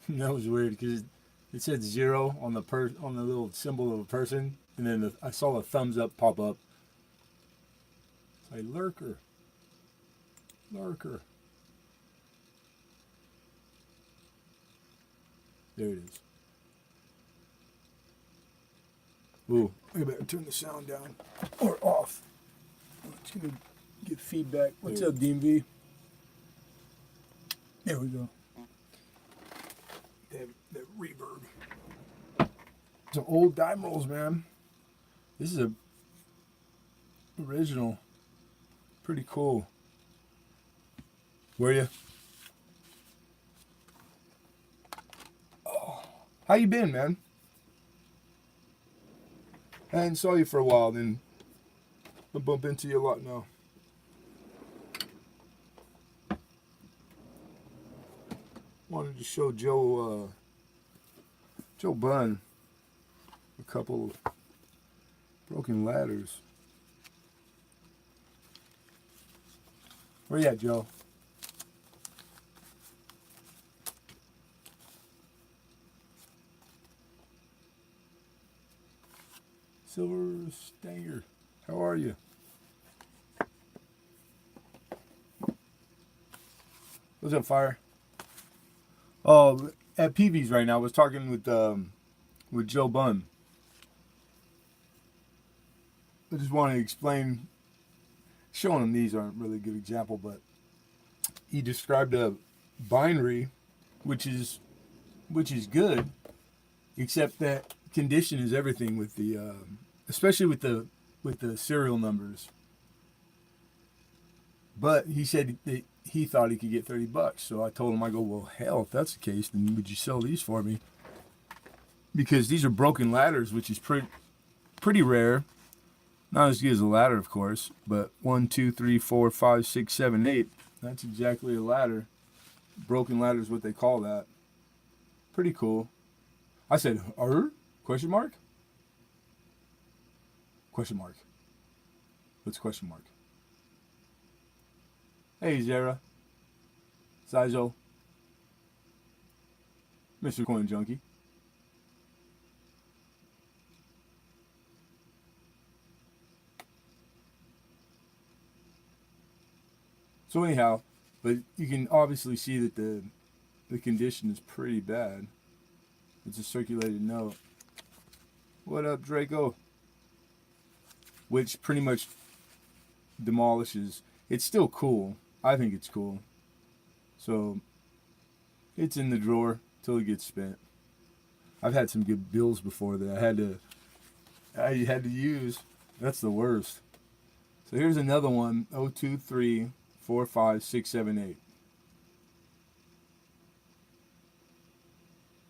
That was weird because it said 0 on the on the little symbol of a person, and then I saw a thumbs up pop up. It's like lurker, lurker. There it is. Ooh, I better turn the sound down or off. It's gonna get feedback. What's up, DMV? There we go. That reverb. Some old dime rolls, man. This is a original. Pretty cool. Where you? Oh, how you been, man? I hadn't saw you for a while. Then I bump into you a lot now. Wanted to show Joe Bunn a couple of broken ladders. Where you at, Joe? Silver Stanger, how are you? What's up, Fire? Oh, at PV's right now. I was talking with Joe Bunn. I just want to explain. Showing him these aren't really a good example, but he described a binary, which is good, except that condition is everything with the, especially with the serial numbers. But he said that he thought he could get $30. So I told him, I go, well, hell, if that's the case, then would you sell these for me? Because these are broken ladders, which is pretty rare. Not as good as a ladder, of course, but 1, 2, 3, 4, 5, 6, 7, 8. That's exactly a ladder. Broken ladder is what they call that. Pretty cool. I said, question mark? Question mark. What's question mark? Hey, Zara. Sizo. Mr. Coin Junkie. So anyhow, but you can obviously see that the condition is pretty bad. It's a circulated note. What up, Draco? Which pretty much demolishes. It's still cool. I think it's cool. So it's in the drawer till it gets spent. I've had some good bills before that I had to use. That's the worst. So here's another one. 0, 2, 3, 4, 5, 6, 7, 8.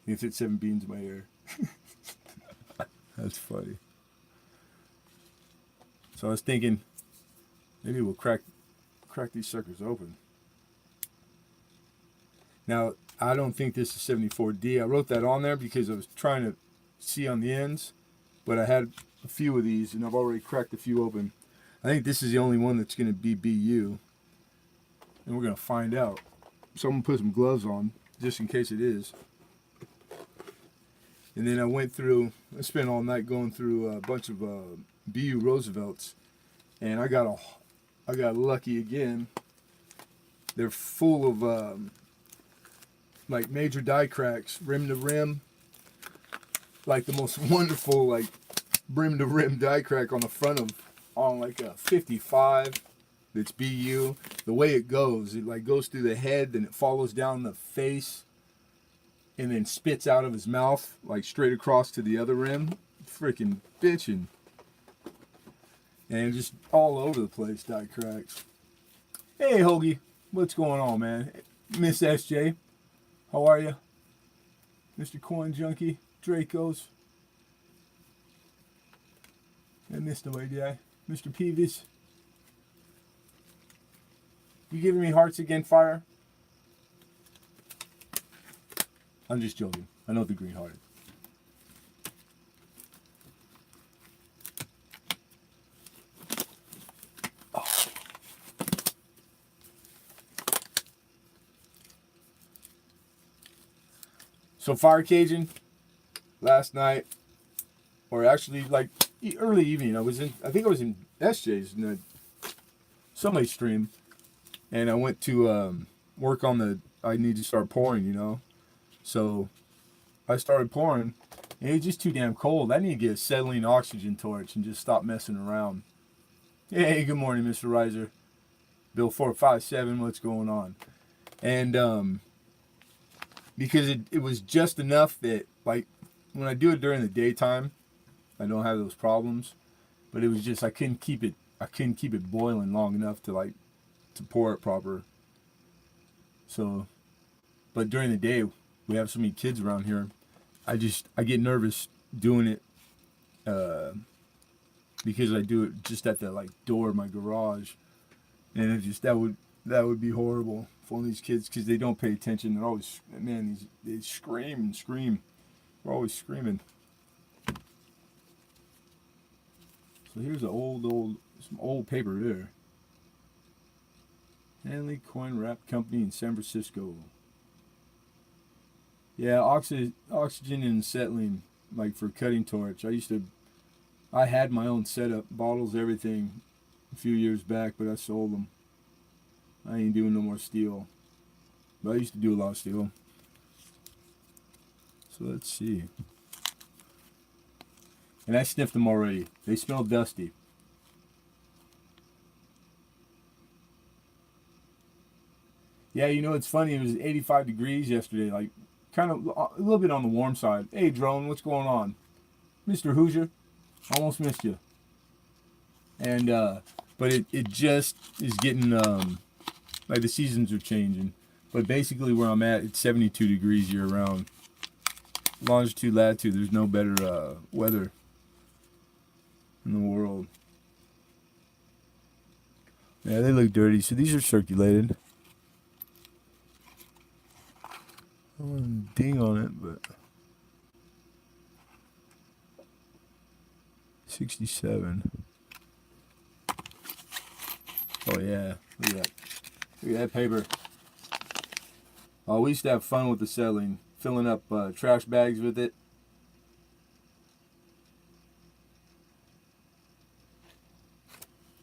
You can fit 7 beans in my ear. That's funny. So I was thinking, maybe we'll crack these suckers open. Now, I don't think this is 74D. I wrote that on there because I was trying to see on the ends, but I had a few of these, and I've already cracked a few open. I think this is the only one that's going to be BU, and we're going to find out. So I'm going to put some gloves on, just in case it is. And then I spent all night going through a bunch of BU Roosevelts, and I got lucky again. They're full of like major die cracks, rim to rim, like the most wonderful like brim to rim die crack on the front of like a 55 that's BU. The way it like goes through the head, then it follows down the face, and then spits out of his mouth like straight across to the other rim. Freaking bitchin'. And just all over the place, die cracks. Hey, Hoagie, what's going on, man? Miss SJ, how are you? Mr. Coin Junkie, Dracos, and Mr. Lady Eye, Mr. Peeves. You giving me hearts again, Fire? I'm just joking. I know the green heart. So fire caging last night, or actually like early evening. I think I was in SJ's in the somebody stream, and I went to work on the. I need to start pouring, So I started pouring, and it was just too damn cold. I need to get a acetylene oxygen torch and just stop messing around. Hey, good morning, Mr. Riser. Bill 457, what's going on? And because it was just enough that, like, when I do it during the daytime, I don't have those problems. But it was just I couldn't keep it boiling long enough to pour it proper. So, but during the day, we have so many kids around here. I get nervous doing it because I do it just at the door of my garage, and it just that would be horrible for all these kids because they don't pay attention. They're always they scream and scream. They're always screaming. So here's some old paper there. Hanley Coin Wrap Company in San Francisco. Yeah, oxygen and acetylene, like for cutting torch. I had my own setup, bottles, everything, a few years back, but I sold them. I ain't doing no more steel. But I used to do a lot of steel. So let's see. And I sniffed them already. They smell dusty. Yeah, it's funny. It was 85 degrees yesterday, like kind of a little bit on the warm side. Hey, Drone, what's going on? Mr. Hoosier, almost missed you. And, but it just is getting, like the seasons are changing. But basically where I'm at, it's 72 degrees year round. Longitude, latitude, there's no better weather in the world. Yeah, they look dirty. So these are circulated. I want to ding on it, but 67. Oh yeah, look at that paper. Oh, we used to have fun with the acetylene, filling up trash bags with it.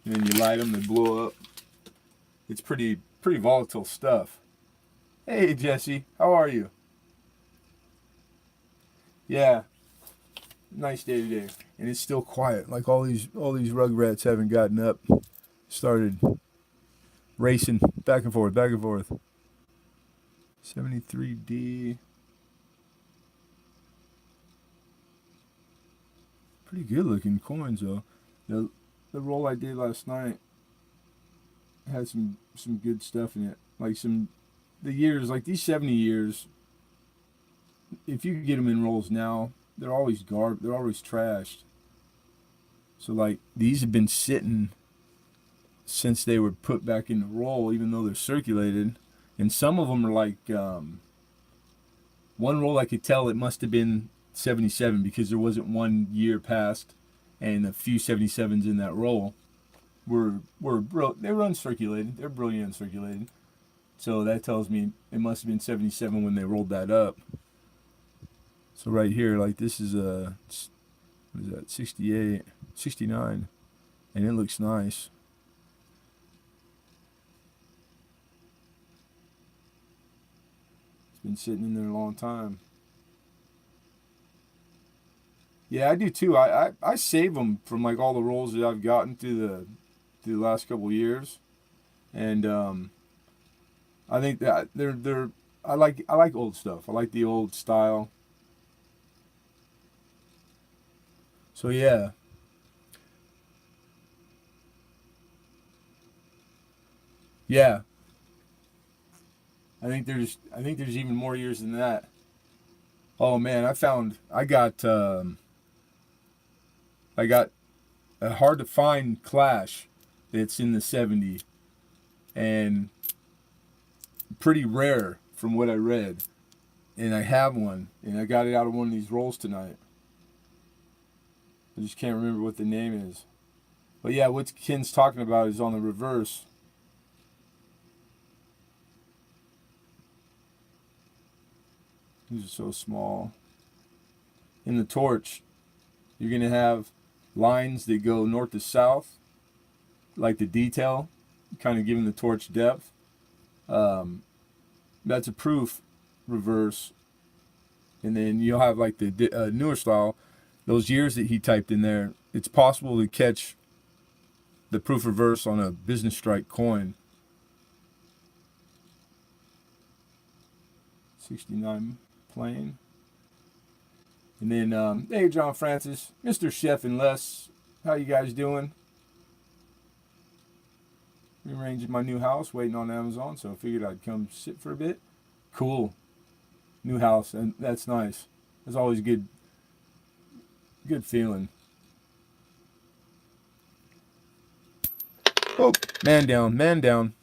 And then you light them, they blow up. It's pretty volatile stuff. Hey Jesse, how are you? Yeah, nice day today, and it's still quiet. Like all these rugrats haven't gotten up, started racing back and forth, back and forth. 73D. Pretty good looking coins though. The roll I did last night had some good stuff in it. Like the years, like these 70 years, if you get them in rolls now, they're always they're always trashed. So like these have been sitting since they were put back in the roll, even though they're circulated. And some of them are like, one roll I could tell it must have been 77 because there wasn't 1 year past, and a few 77s in that roll they were uncirculated. They're brilliant uncirculated. So that tells me it must have been 77 when they rolled that up. So right here, like this is what is that, 68, 69, and it looks nice. It's been sitting in there a long time. Yeah, I do too. I save them from like all the rolls that I've gotten through the last couple of years, and I think that I like old stuff. I like the old style. So yeah. Yeah. I think there's even more years than that. Oh man, I got a hard to find Clash that's in the 70 and pretty rare from what I read. And I have one, and I got it out of one of these rolls tonight. I just can't remember what the name is. But yeah, what Ken's talking about is on the reverse. These are so small. In the torch, you're going to have lines that go north to south, like the detail, kind of giving the torch depth. That's a proof reverse. And then you'll have like the newer style, those years that he typed in there. It's possible to catch the proof reverse on a business strike coin. 69 plain. And then, hey, John Francis, Mr. Chef and Les, how you guys doing? Rearranging my new house, waiting on Amazon, so I figured I'd come sit for a bit. Cool. New house, and that's nice. It's always good feeling. Oh, man down, man down.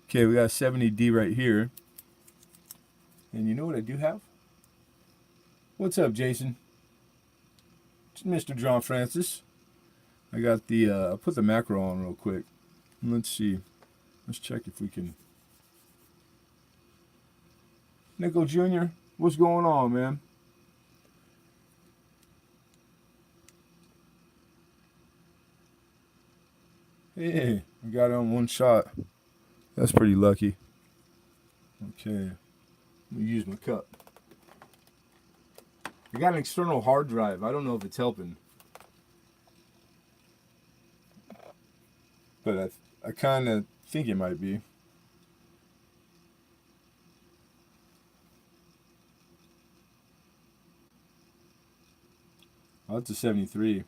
Okay, we got 70D right here. And you know what I do have? What's up, Jason? Mr. John Francis. I got the, I'll put the macro on real quick. And let's see. Let's check if we can. Nico Jr., what's going on, man? Hey, I got it on one shot. That's pretty lucky. Okay. Let me use my cup. I got an external hard drive. I don't know if it's helping. But I kind of think it might be. Oh, that's a 73.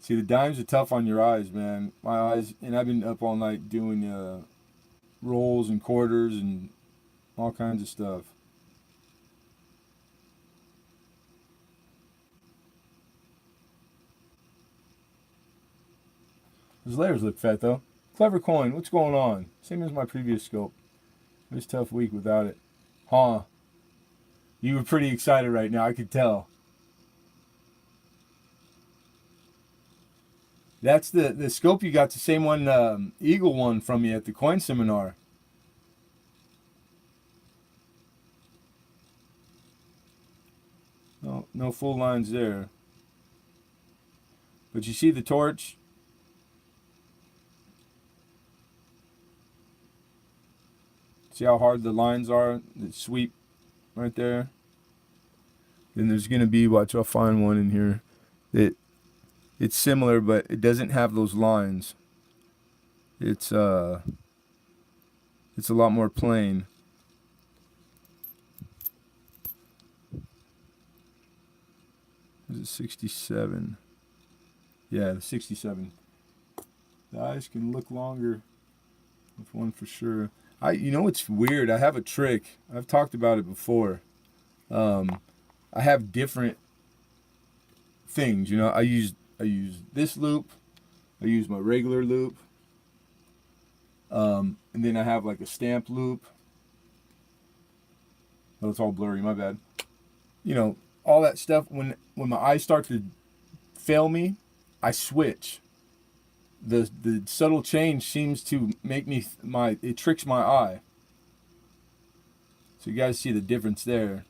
See, the dimes are tough on your eyes, man. My eyes, and I've been up all night doing rolls and quarters and all kinds of stuff. Those layers look fat, though. Clever coin, what's going on? Same as my previous scope. It was a tough week without it. Huh. You were pretty excited right now, I could tell. That's the scope you got, the same one, Eagle one from you at the coin seminar. No full lines there. But you see the torch? See how hard the lines are that sweep right there? Then there's going to be, watch, I'll find one in here. It's similar, but it doesn't have those lines. It's a lot more plain. Is it 67? Yeah, 67. The eyes can look longer with one for sure. You know what's weird? I have a trick. I've talked about it before. I have different things. You know, I use this loop. I use my regular loop. And then I have like a stamp loop. Oh, it's all blurry. My bad. You know, all that stuff. When my eyes start to fail me, I switch. The subtle change seems to make me it tricks my eye. So you guys see the difference there.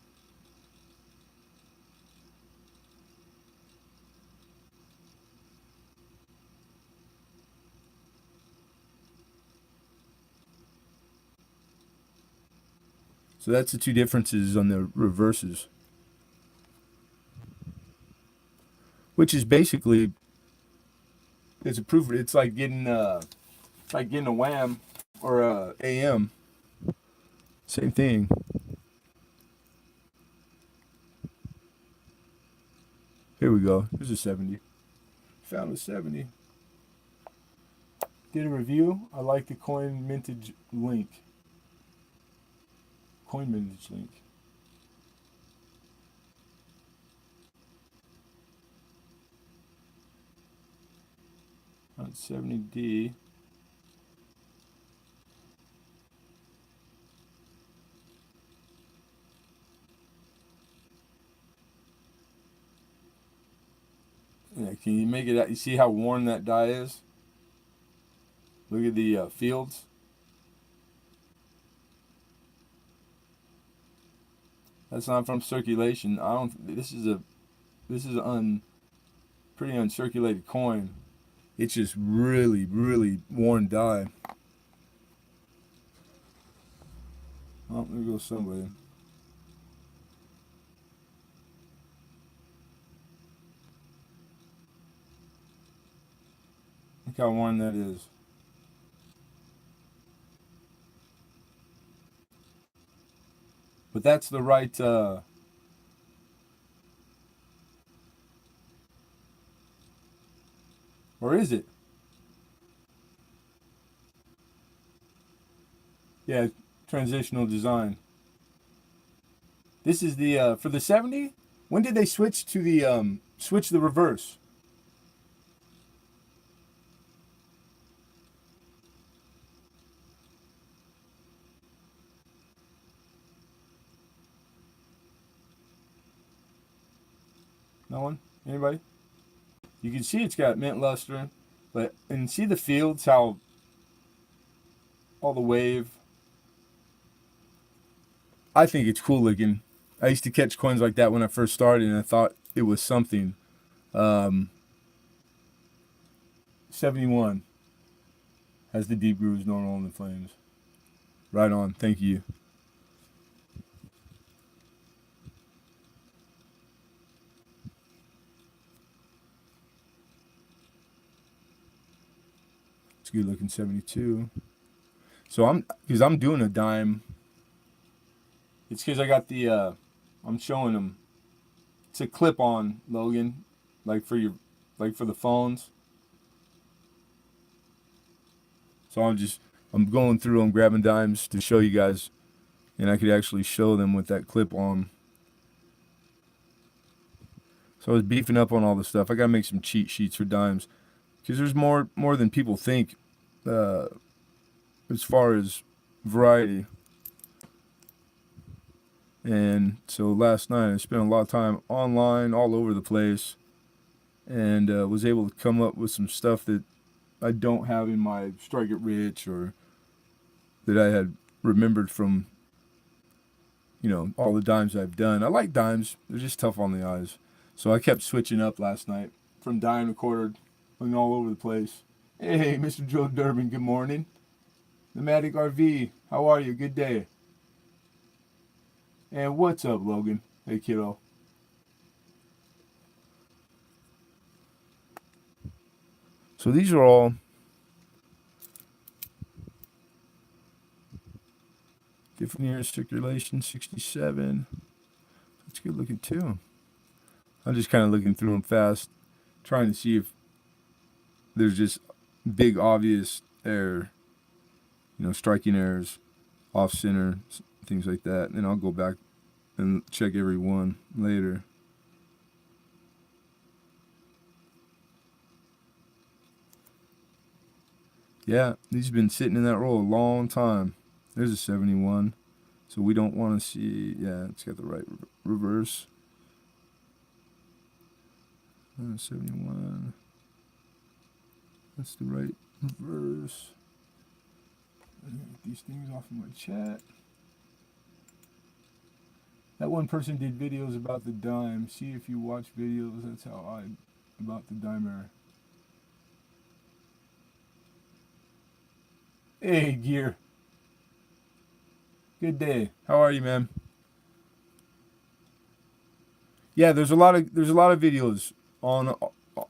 So that's the two differences on the reverses. Which is basically, it's a proof. It's like getting a wham or a AM. Same thing. Here we go. Here's a 70. Found a 70. Did a review. I like the coin mintage link. Coin mintage link. On 70D. Yeah, can you make it out? You see how worn that die is? Look at the fields. That's not from circulation. I don't. This is pretty uncirculated coin. It's just really, really worn die. Oh, there goes somebody. Look how worn that is. But that's the right. Or is it? Yeah, transitional design. This is the for the 70. When did they switch to the switch the reverse? No one? Anybody? You can see it's got mint luster, but and see the fields how all the wave. I think it's cool looking. I used to catch coins like that when I first started, and I thought it was something. Um, 71 has the deep grooves normal in the flames. Right on. Thank you. It's good looking 72. So I'm doing a dime. It's because I got the I'm showing them. It's a clip on, Logan, like for your like for the phones. So I'm going through, I'm grabbing dimes to show you guys, and I could actually show them with that clip on. So I was beefing up on all the stuff. I gotta make some cheat sheets for dimes because there's more than people think uh, as far as variety. And so last night I spent a lot of time online, all over the place, and was able to come up with some stuff that I don't have in my Strike It Rich or that I had remembered from, all the dimes I've done. I like dimes. They're just tough on the eyes. So I kept switching up last night from dime to quarter and all over the place. Hey, Mr. Joe Durbin, good morning. The Matic RV, how are you? Good day. And what's up, Logan? Hey, kiddo. So these are all different years, circulation, 67. That's good looking too. I'm just kind of looking through them fast, trying to see if there's just big obvious error, striking errors, off center, things like that. And then I'll go back and check every one later. Yeah, these have been sitting in that roll a long time. There's a 71. So we don't want to see, yeah, it's got the right reverse. 71. That's the right reverse. Get these things off of my chat. That one person did videos about the dime. See if you watch videos. That's how about the dime error. Hey, Gear. Good day. How are you, man? Yeah, there's a lot of videos on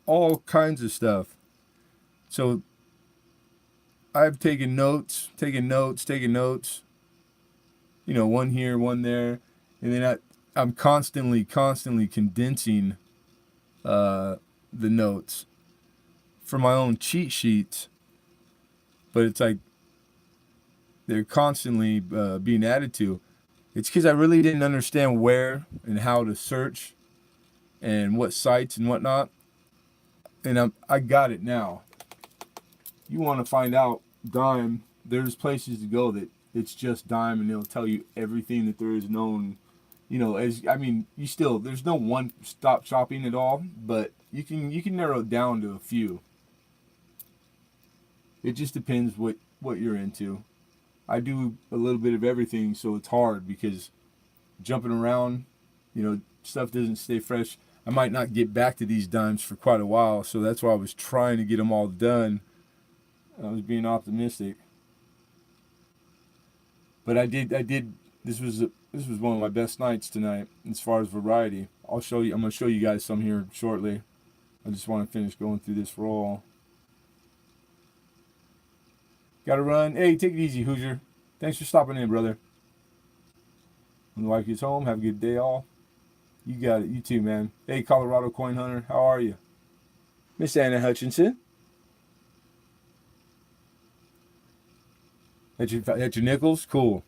all kinds of stuff. So I've taken notes. One here, one there, and then I'm constantly condensing the notes for my own cheat sheets. But it's like they're constantly being added to. It's because I really didn't understand where and how to search and what sites and whatnot. And I got it now. You want to find out dime, there's places to go that it's just dime and they'll tell you everything that there is known. There's no one stop shopping at all, but you can narrow it down to a few. It just depends what you're into. I do a little bit of everything, so it's hard because jumping around, stuff doesn't stay fresh. I might not get back to these dimes for quite a while, so that's why I was trying to get them all done. I was being optimistic, but I did. This was one of my best nights tonight as far as variety. I'll show you. I'm gonna show you guys some here shortly. I just want to finish going through this roll. Gotta run. Hey, take it easy, Hoosier. Thanks for stopping in, brother. When the wife gets home, have a good day all. You got it. You too, man. Hey, Colorado Coin Hunter. How are you? Miss Anna Hutchinson. At your nickels? Cool.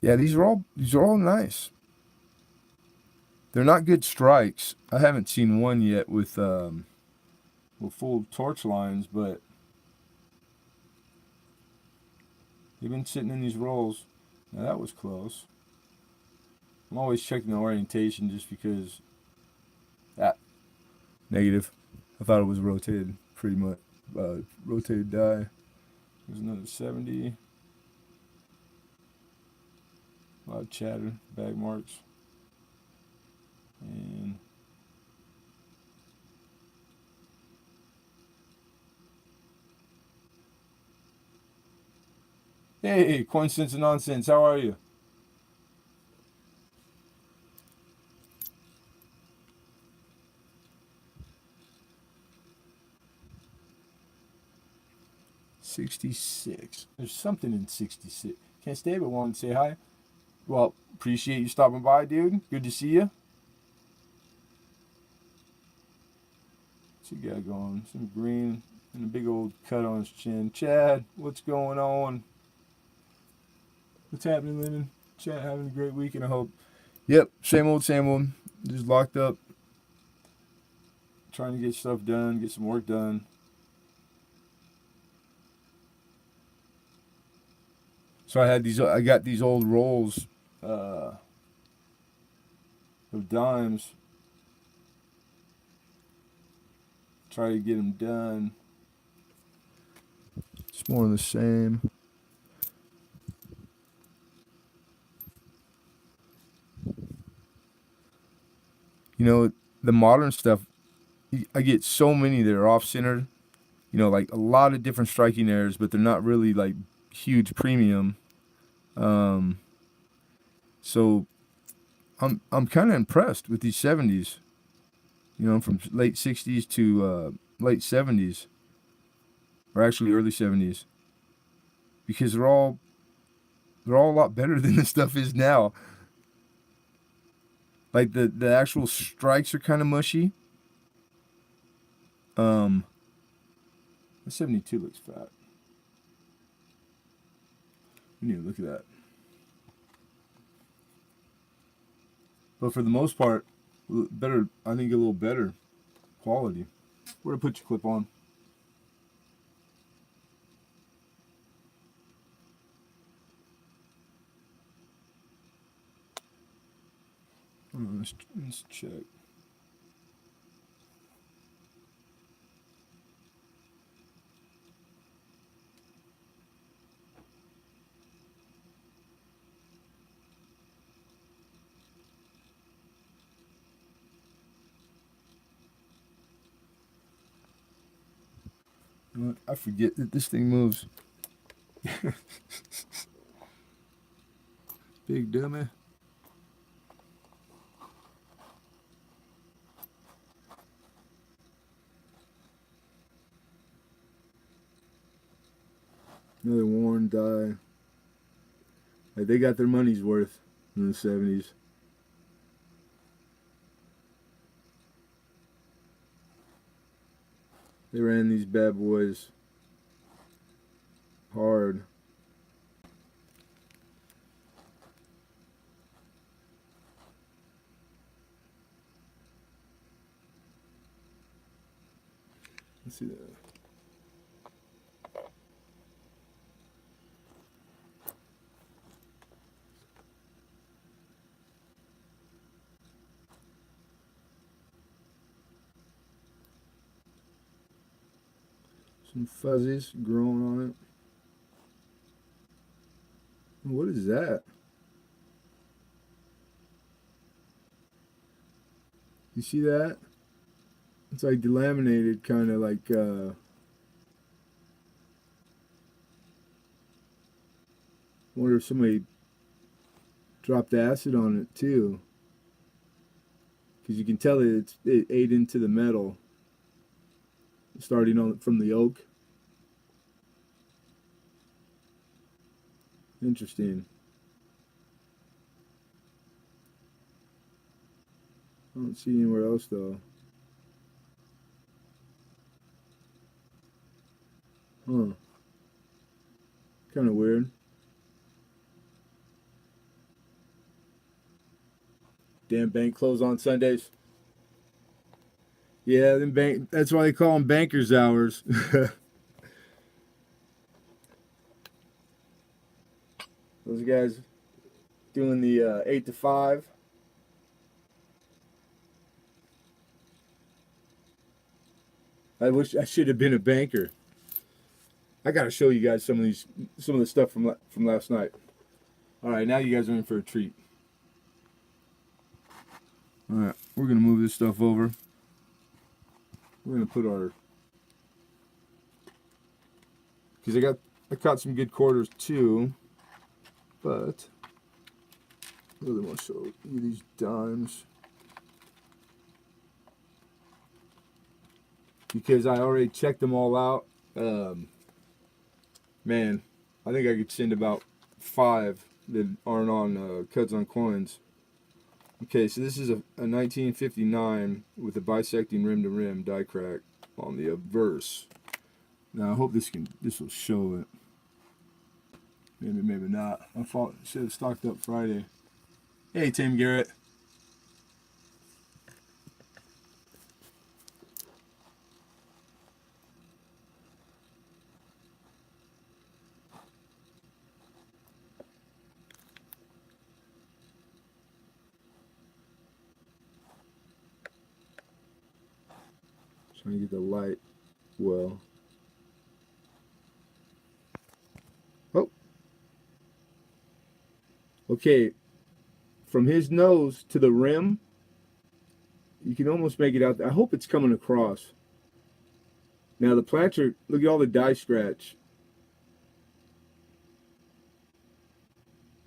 Yeah, these are all nice. They're not good strikes. I haven't seen one yet with full torch lines, but they've been sitting in these rolls. Now that was close. I'm always checking the orientation just because that negative. I thought it was rotated pretty much. Rotated die. There's another 70. A lot of chatter, bag marks. And hey, coincidence and nonsense, how are you? $66. There's something in 66. Can't stay but wanted to say hi. Well, appreciate you stopping by, dude. Good to see you. What's he got going? Some green and a big old cut on his chin. Chad, what's going on? What's happening, Lemon? Chad, having a great weekend, I hope. Yep, same old, same old. Just locked up. Trying to get stuff done, get some work done. So I got these old rolls of dimes. Try to get them done. It's more of the same. The modern stuff, I get so many that are off-centered. Like a lot of different striking errors, but they're not really like huge premium. So I'm kind of impressed with these 70s. From late 60s to late 70s, or actually early 70s, because they're all a lot better than the stuff is now. Like the actual strikes are kind of mushy. The 72 looks fat. We need to look at that. But for the most part, better. I think a little better quality. Where to put your clip on? Let's check. I forget that this thing moves. Big dummy. Another worn die. Like they got their money's worth in the 70s. They ran these bad boys hard. Let's see that. Some fuzzies growing on it. What is that? You see that? It's like delaminated, kind of like, wonder if somebody dropped acid on it too. Because you can tell it ate into the metal, starting on from the oak. Interesting. I don't see anywhere else though. Huh. Kind of weird. Damn bank closed on Sundays. Yeah, then bank. That's why they call them bankers' hours. Those guys doing the 8 to 5. I wish I should have been a banker. I gotta show you guys some of the stuff from last night. All right, now you guys are in for a treat. All right, we're gonna move this stuff over. We're gonna put our, because I caught some good quarters too, but I really want to show you these dimes because I already checked them all out. Man, I think I could send about 5 that aren't on Cuds on Coins. Okay, so this is a 1959 with a bisecting rim to rim die crack on the obverse. Now I hope this will show it. Maybe, maybe not. I thought should have stocked up Friday. Hey, Tim Garrett. Trying to get the light well. Oh. Okay. From his nose to the rim, you can almost make it out. I hope it's coming across. Now the planter, look at all the die scratch.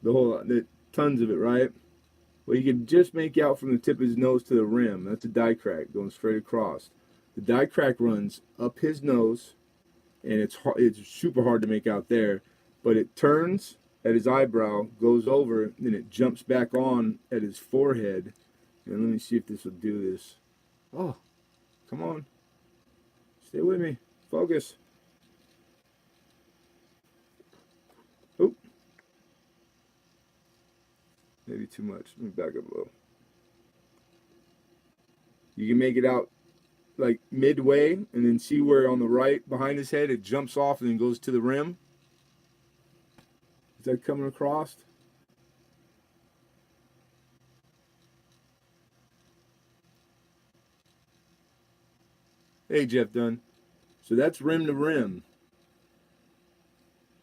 The tons of it, right? Well, you can just make out from the tip of his nose to the rim. That's a die crack going straight across. The die crack runs up his nose, and it's super hard to make out there, but it turns at his eyebrow, goes over, then it jumps back on at his forehead. And let me see if this will do this. Oh, come on. Stay with me. Focus. Oop. Maybe too much. Let me back up a little. You can make it out like midway and then see where on the right behind his head it jumps off and then goes to the rim. Is that coming across? Hey, Jeff Dunn. So that's rim to rim.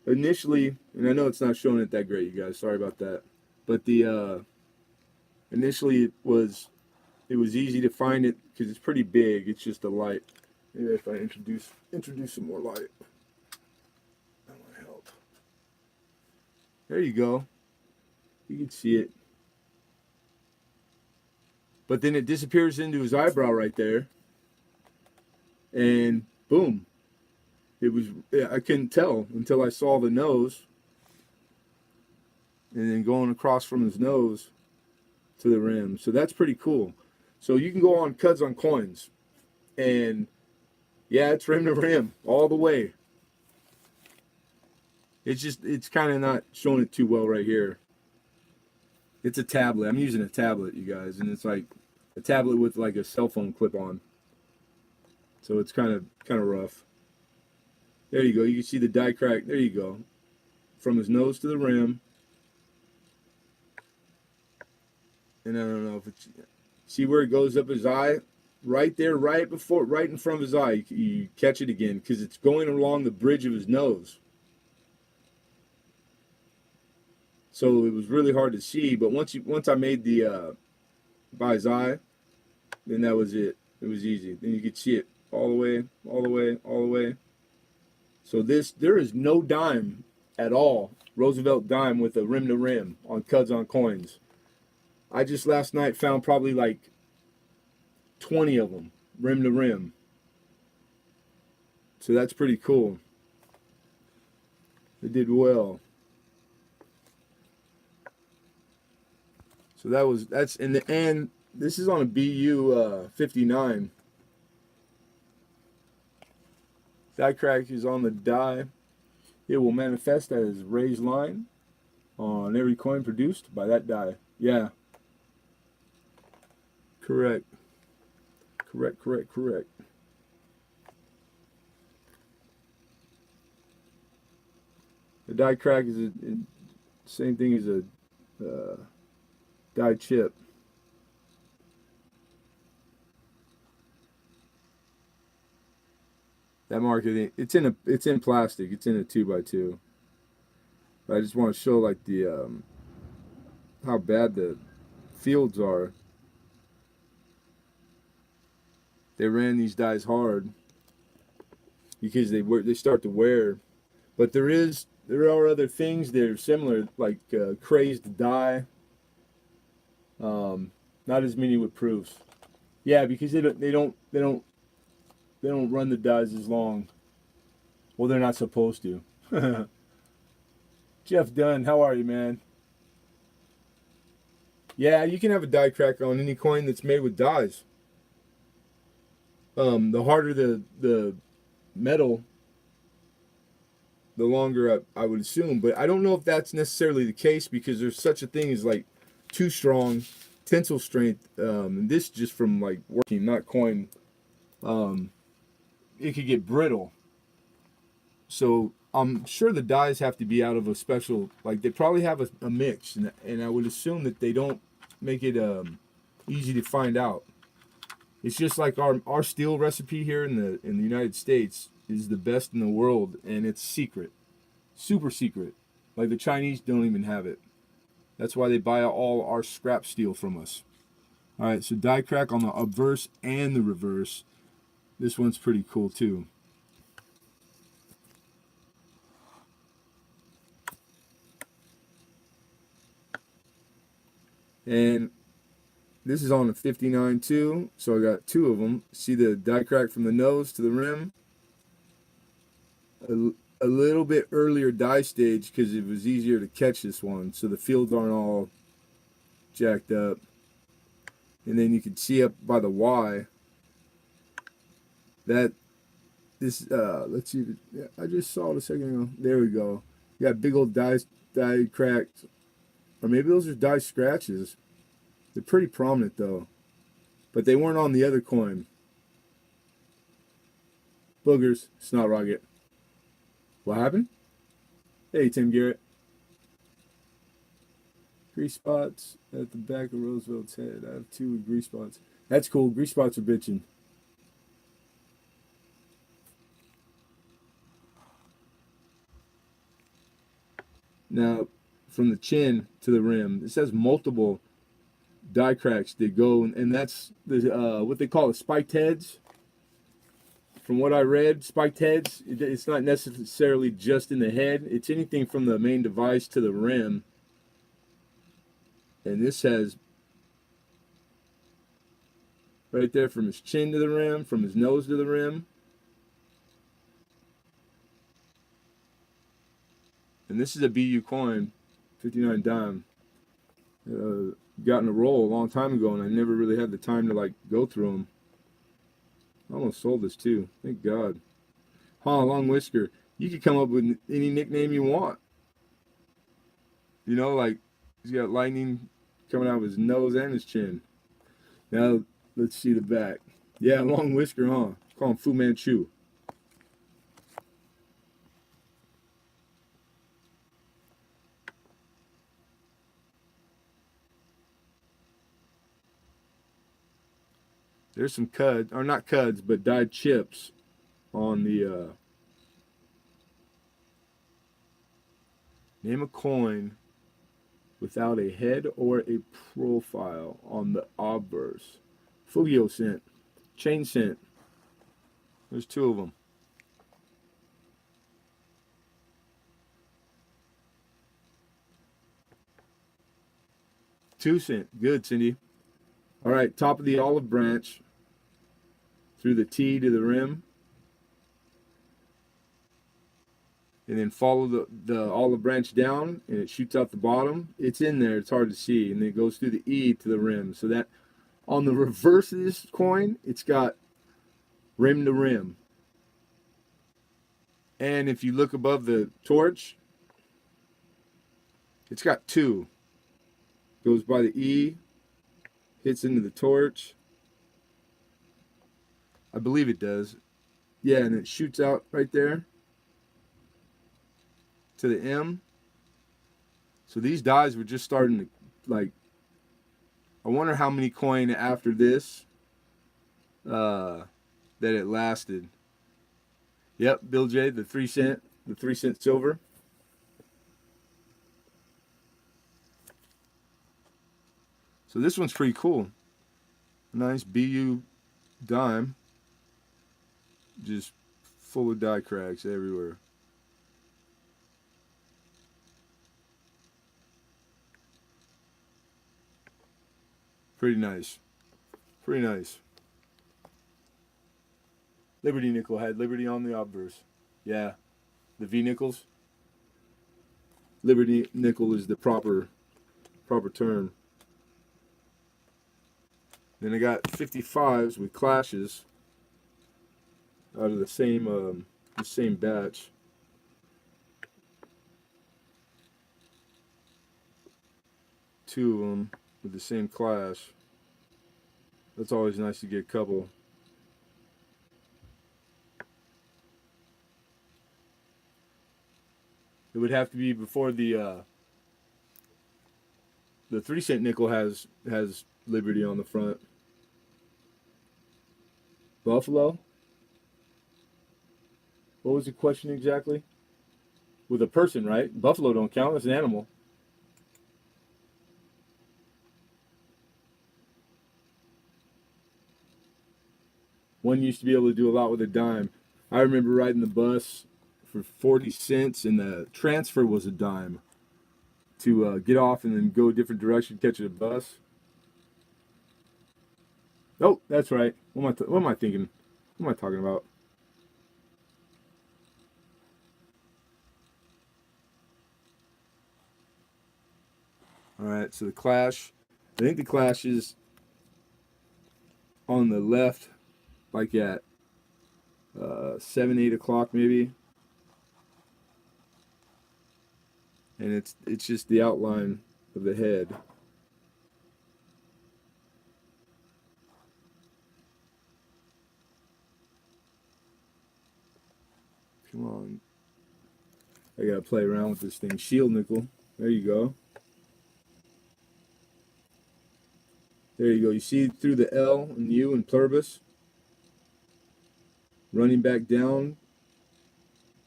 Initially, and I know it's not showing it that great, you guys. Sorry about that. But the initially it was easy to find it because it's pretty big. It's just a light. Maybe if I introduce some more light, that might help. There you go. You can see it. But then it disappears into his eyebrow right there. And boom. I couldn't tell until I saw the nose. And then going across from his nose to the rim. So that's pretty cool. So you can go on Cuds on Coins. And yeah, it's rim to rim all the way. It's kind of not showing it too well right here. It's a tablet. I'm using a tablet, you guys. And it's like a tablet with like a cell phone clip on. So it's kind of rough. There you go. You can see the die crack. There you go. From his nose to the rim. And I don't know if it's... See where it goes up his eye? right there, right in front of his eye. You catch it again because it's going along the bridge of his nose. So it was really hard to see. But once I made the by his eye, then that was it. It was easy. Then you could see it all the way, all the way, all the way. So there is no dime at all, Roosevelt dime with a rim to rim on Cuds on Coins. I just last night found probably like 20 of them, rim to rim. So that's pretty cool. They did well. So that's in the end. This is on a BU 59. Die crack is on the die. It will manifest as raised line on every coin produced by that die. Yeah. Correct. Correct. The die crack is the same thing as a die chip. That market, it's in plastic. It's in a 2x2. But I just want to show like the how bad the fields are. They ran these dies hard because they start to wear. But there are other things that are similar, like crazed die. Not as many with proofs. Yeah, because they don't run the dies as long. Well, they're not supposed to. Jeff Dunn, how are you, man? Yeah, you can have a die crack on any coin that's made with dies. The harder the metal, the longer I would assume. But I don't know if that's necessarily the case because there's such a thing as like too strong tensile strength. And this just from like working, not coin. It could get brittle. So I'm sure the dies have to be out of a special, like they probably have a mix, and I would assume that they don't make it easy to find out. It's just like our steel recipe here in the United States is the best in the world, and it's secret, super secret. Like the Chinese don't even have it. That's why they buy all our scrap steel from us. All right, so die crack on the obverse and the reverse. This one's pretty cool too. And this is on a 59 too, so I got two of them. See the die crack from the nose to the rim? A little bit earlier die stage because it was easier to catch this one, so the fields aren't all jacked up. And then you can see up by the Y that this, let's see, yeah, I just saw it a second ago. There we go. You got big old die cracked, or maybe those are die scratches. They're pretty prominent though, but they weren't on the other coin. Boogers, snot rocket. What happened? Hey, Tim Garrett. Grease spots at the back of Roosevelt's head. I have 2 with grease spots. That's cool. Grease spots are bitching. Now, from the chin to the rim, this has multiple die cracks that go, and that's the what they call the spiked heads. From what I read, spiked heads, it's not necessarily just in the head. It's anything from the main device to the rim. And this has right there from his chin to the rim, from his nose to the rim. And this is a BU coin, 59 dime. Got in a roll a long time ago, and I never really had the time to like go through them. I almost sold this too. Thank God. Long whisker. You could come up with any nickname you want. You know, like he's got lightning coming out of his nose and his chin. Now let's see the back. Yeah, long whisker, huh? Call him Fu Manchu. There's some cuds, or not cuds, but dyed chips on the name a coin without a head or a profile on the obverse. Fugio cent, chain cent. There's two of them. $2. Good, Cindy. All right, top of the olive branch through the T to the rim. And then follow the olive branch down, and it shoots out the bottom. It's in there. It's hard to see. And then it goes through the E to the rim. So that on the reverse of this coin, it's got rim to rim. And if you look above the torch, it's got two. Goes by the E, hits into the torch. I believe it does. Yeah, and it shoots out right there to the M. So these dies were just starting to, like, I wonder how many coin after this that it lasted. Yep, Bill J, the 3 cent, the 3 cent silver. So this one's pretty cool. Nice BU dime. Just full of die cracks everywhere. Pretty nice. Pretty nice. Liberty nickel had Liberty on the obverse. Yeah. The V nickels. Liberty nickel is the proper term. Then I got 55s with clashes out of the same batch. Two of them with the same clash. That's always nice to get a couple. It would have to be before the 3 cent nickel has Liberty on the front. Buffalo? What was the question exactly? With a person, right? Buffalo don't count as an animal. One used to be able to do a lot with a dime. I remember riding the bus for 40 cents, and the transfer was a dime to get off and then go a different direction, catch a bus. Oh, that's right. What am I thinking? What am I talking about? All right, so the clash. I think the clash is on the left, like at 7, 8 o'clock maybe. And it's just the outline of the head. Come on. I gotta play around with this thing. Shield nickel. There you go. There you go. You see through the L and U and pluribus? Running back down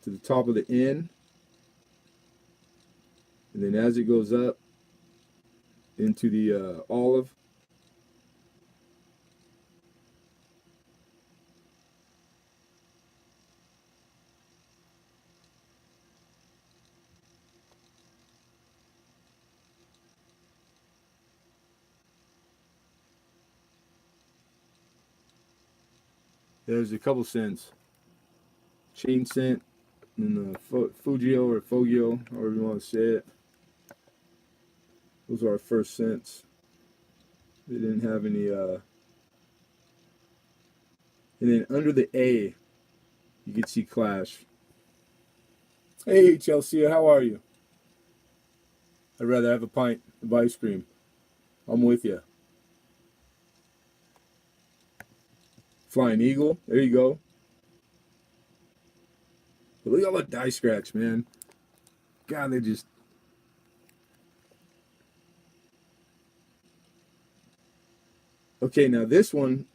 to the top of the N. And then as it goes up into the olive. There's a couple cents. Chain cent, and the Fugio or Fogio, however you want to say it. Those are our first cents. They didn't have any. And then under the A, you can see Clash. Hey, Chelsea, how are you? I'd rather have a pint of ice cream. I'm with you. Flying Eagle. There you go. But look at all the die scratch, man. God, they just. Okay, now this one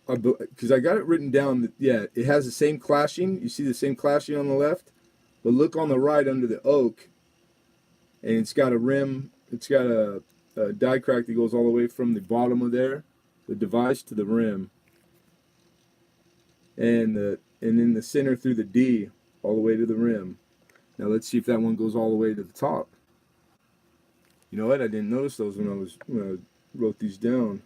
because I got it written down that, yeah, it has the same clashing. You see the same clashing on the left, but look on the right under the oak, and it's got a rim. It's got a die crack that goes all the way from the bottom of there, the device, to the rim, and in the center through the D all the way to the rim. Now let's see if that one goes all the way to the top. You know what? I didn't notice those when I wrote these down.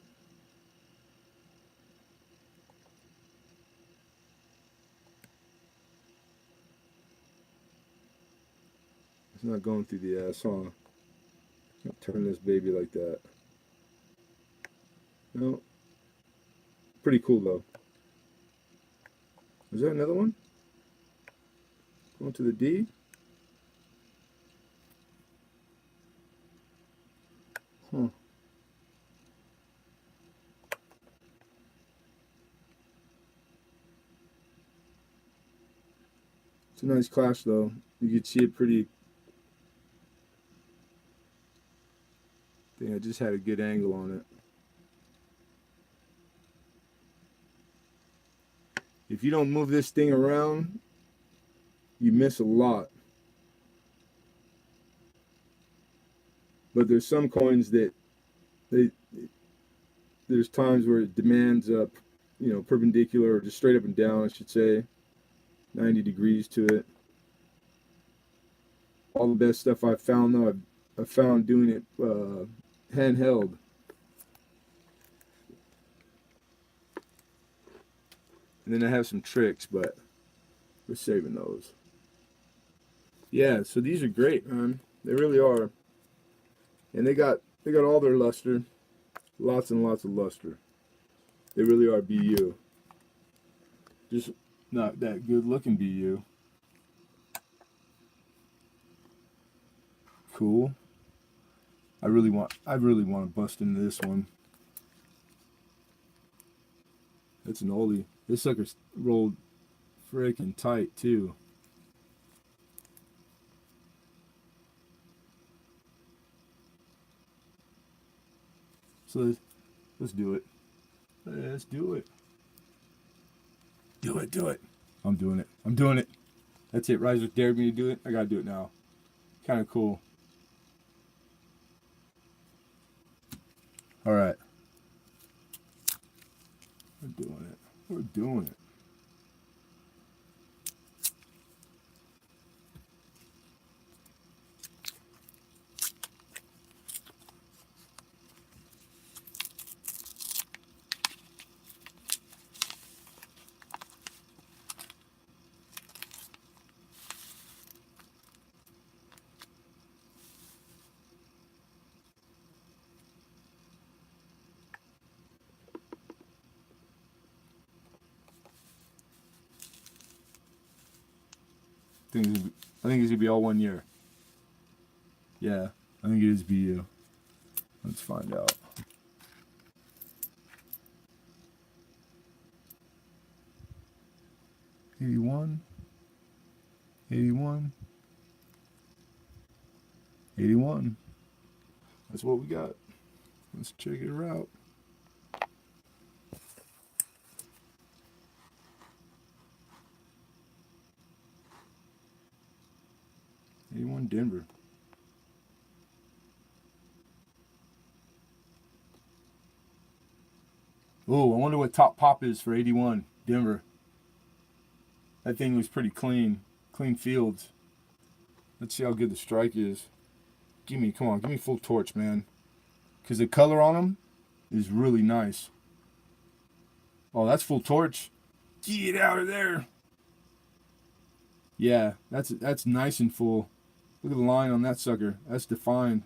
It's not going through the ass, huh? Turn this baby like that. No. Pretty cool though. Is there another one? Going to the D? Huh. It's a nice clash though. You can see it pretty. I think I just had a good angle on it. If you don't move this thing around, you miss a lot. But there's some coins that there's times where it demands up, perpendicular, or just straight up and down, I should say, 90 degrees to it. All the best stuff I've found though, I've found doing it handheld. And then I have some tricks, but we're saving those. Yeah, so these are great, man. They really are. And they got all their luster. Lots and lots of luster. They really are BU. Just not that good looking BU. Cool. I really want to bust into this one. That's an oldie. This sucker's rolled freaking tight too. So let's do it. Let's do it. Do it. I'm doing it. That's it. Riser dared me to do it. I gotta do it now. Kind of cool. All right. We're doing it. I think it's gonna be all 1 year. Yeah, I think it is BU. Let's find out. $81, $81, $81. That's what we got. Let's check it out. $81 Denver. Oh, I wonder what top pop is for 81 Denver. That thing was pretty clean. Clean fields. Let's see how good the strike is. Give me full torch, man. Because the color on them is really nice. Oh, that's full torch. Get out of there. Yeah, that's nice and full. Look at the line on that sucker. That's defined.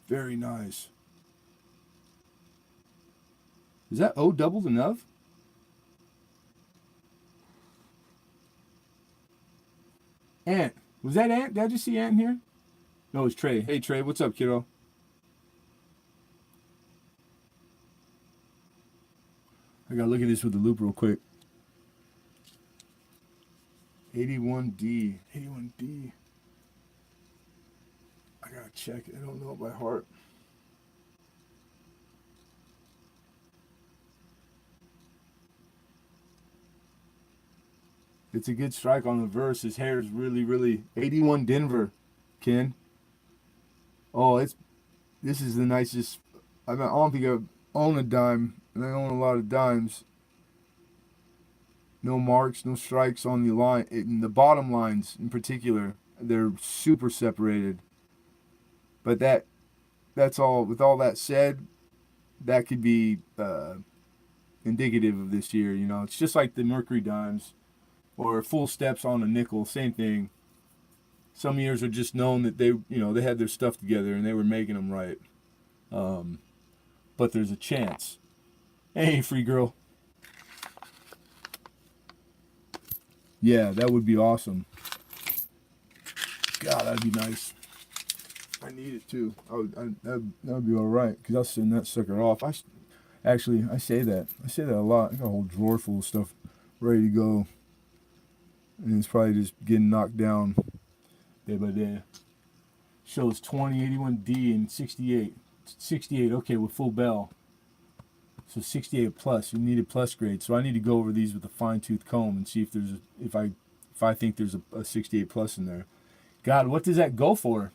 Very nice. Is that O doubled enough? Ant. Was that Ant? Did I just see Ant here? No, it's Trey. Hey, Trey. What's up, kiddo? I gotta look at this with the loop real quick. 81D. 81D. I gotta check it. I don't know it by heart. It's a good strike on the verse. His hair is really, really 81 Denver, Ken. Oh, this is the nicest. I don't think I own a dime, and I own a lot of dimes. No marks, no strikes on the line. In the bottom lines, in particular, they're super separated. But that's all. With all that said, that could be indicative of this year. You know, it's just like the Mercury dimes or full steps on a nickel. Same thing. Some years are just known that they had their stuff together and they were making them right. Um, but there's a chance. Hey, free girl. Yeah, that would be awesome. God, that'd be nice. I need it too. That would be all right because I'll send that sucker off. I say that. I say that a lot. I got a whole drawer full of stuff ready to go, and it's probably just getting knocked down day by day. Shows 20, 81D, and 68. 68, okay, with full bell. So 68 plus. You need a plus grade. So I need to go over these with a fine tooth comb and see if I think there's a 68 plus in there. God, what does that go for?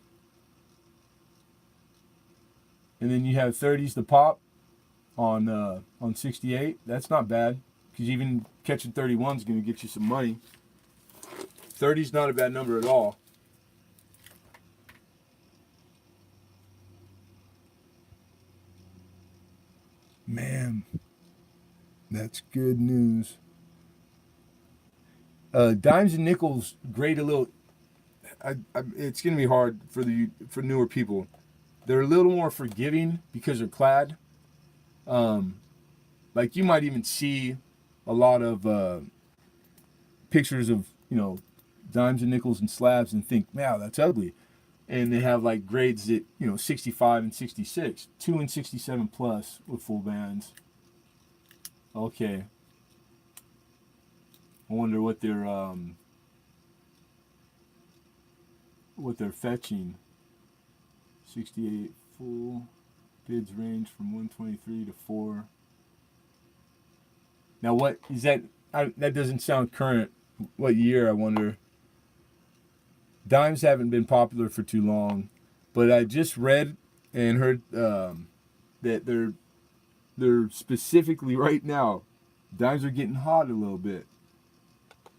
And then you have 30s to pop on 68. That's not bad because even catching 31 is going to get you some money. 30's not a bad number at all. Man, that's good news. Dimes and nickels grade a little. It's going to be hard for newer people. They're a little more forgiving because they're clad. Like you might even see a lot of pictures of dimes and nickels and slabs and think, wow, that's ugly. And they have like grades at 65 and 66, 2 and 67 plus with full bands. Okay. I wonder what they're fetching. 68 full bids range from 123 to 4. Now what is that? That doesn't sound current. What year, I wonder? Dimes haven't been popular for too long, but I just read and heard that they're specifically right now, dimes are getting hot a little bit.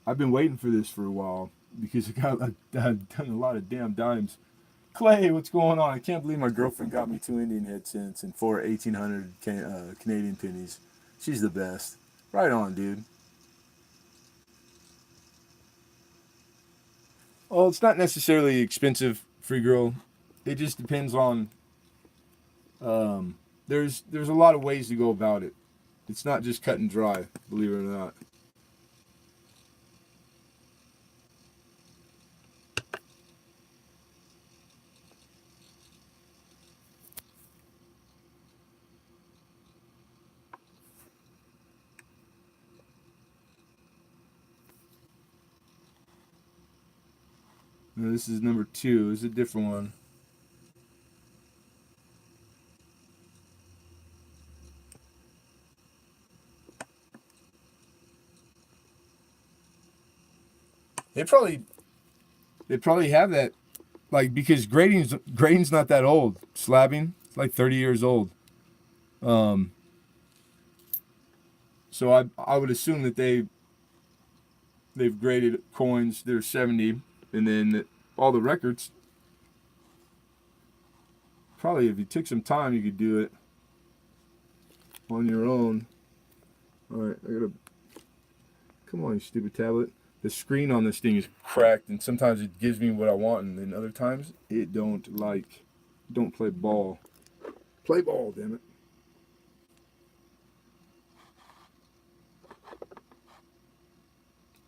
I've been waiting for this for a while because I've done a lot of damn dimes. Clay, what's going on? I can't believe my girlfriend got me 2 Indian head cents and 4 1800 Canadian pennies. She's the best. Right on, dude. Well, it's not necessarily expensive, free girl. It just depends on. There's a lot of ways to go about it. It's not just cut and dry, believe it or not. No, this is number 2. It's a different one. They probably have that, like, because grading's not that old. Slabbing, it's like 30 years old. Um, so I would assume that they've graded coins. They're 70, and then all the records. Probably if you took some time, you could do it on your own. All right, I gotta. Come on, you stupid tablet. The screen on this thing is cracked, and sometimes it gives me what I want, and then other times it don't play ball. Play ball, damn it.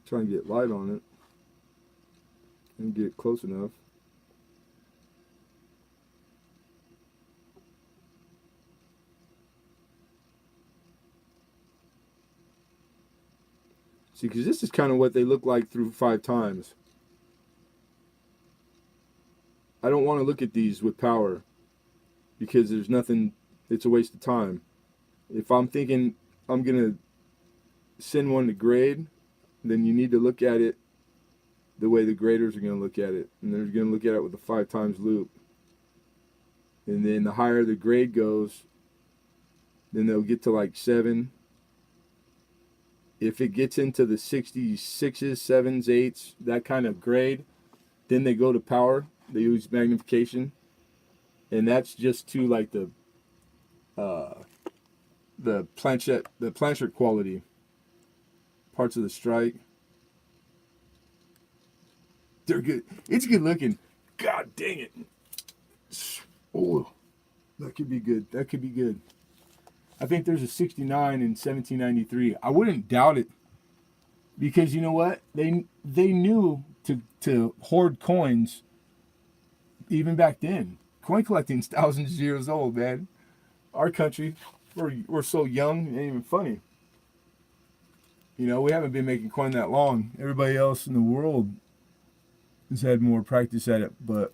Trying to get light on it and get close enough. See, because this is kind of what they look like through 5 times. I don't want to look at these with power because there's nothing, it's a waste of time. If I'm thinking I'm going to send one to grade, then you need to look at it the way the graders are going to look at it. And they're going to look at it with a 5 times loop. And then the higher the grade goes, then they'll get to like 7. If it gets into the 66s, 7s, 8s, that kind of grade, then they go to power. They use magnification. And that's just to like the planchet quality. Parts of the strike. They're good. It's good looking. God dang it. Oh, that could be good. That could be good. I think there's a 69 in 1793. I wouldn't doubt it, because you know what? They knew to hoard coins even back then. Coin collecting's thousands of years old, man. Our country, we're so young, it ain't even funny. You know, we haven't been making coin that long. Everybody else in the world has had more practice at it, but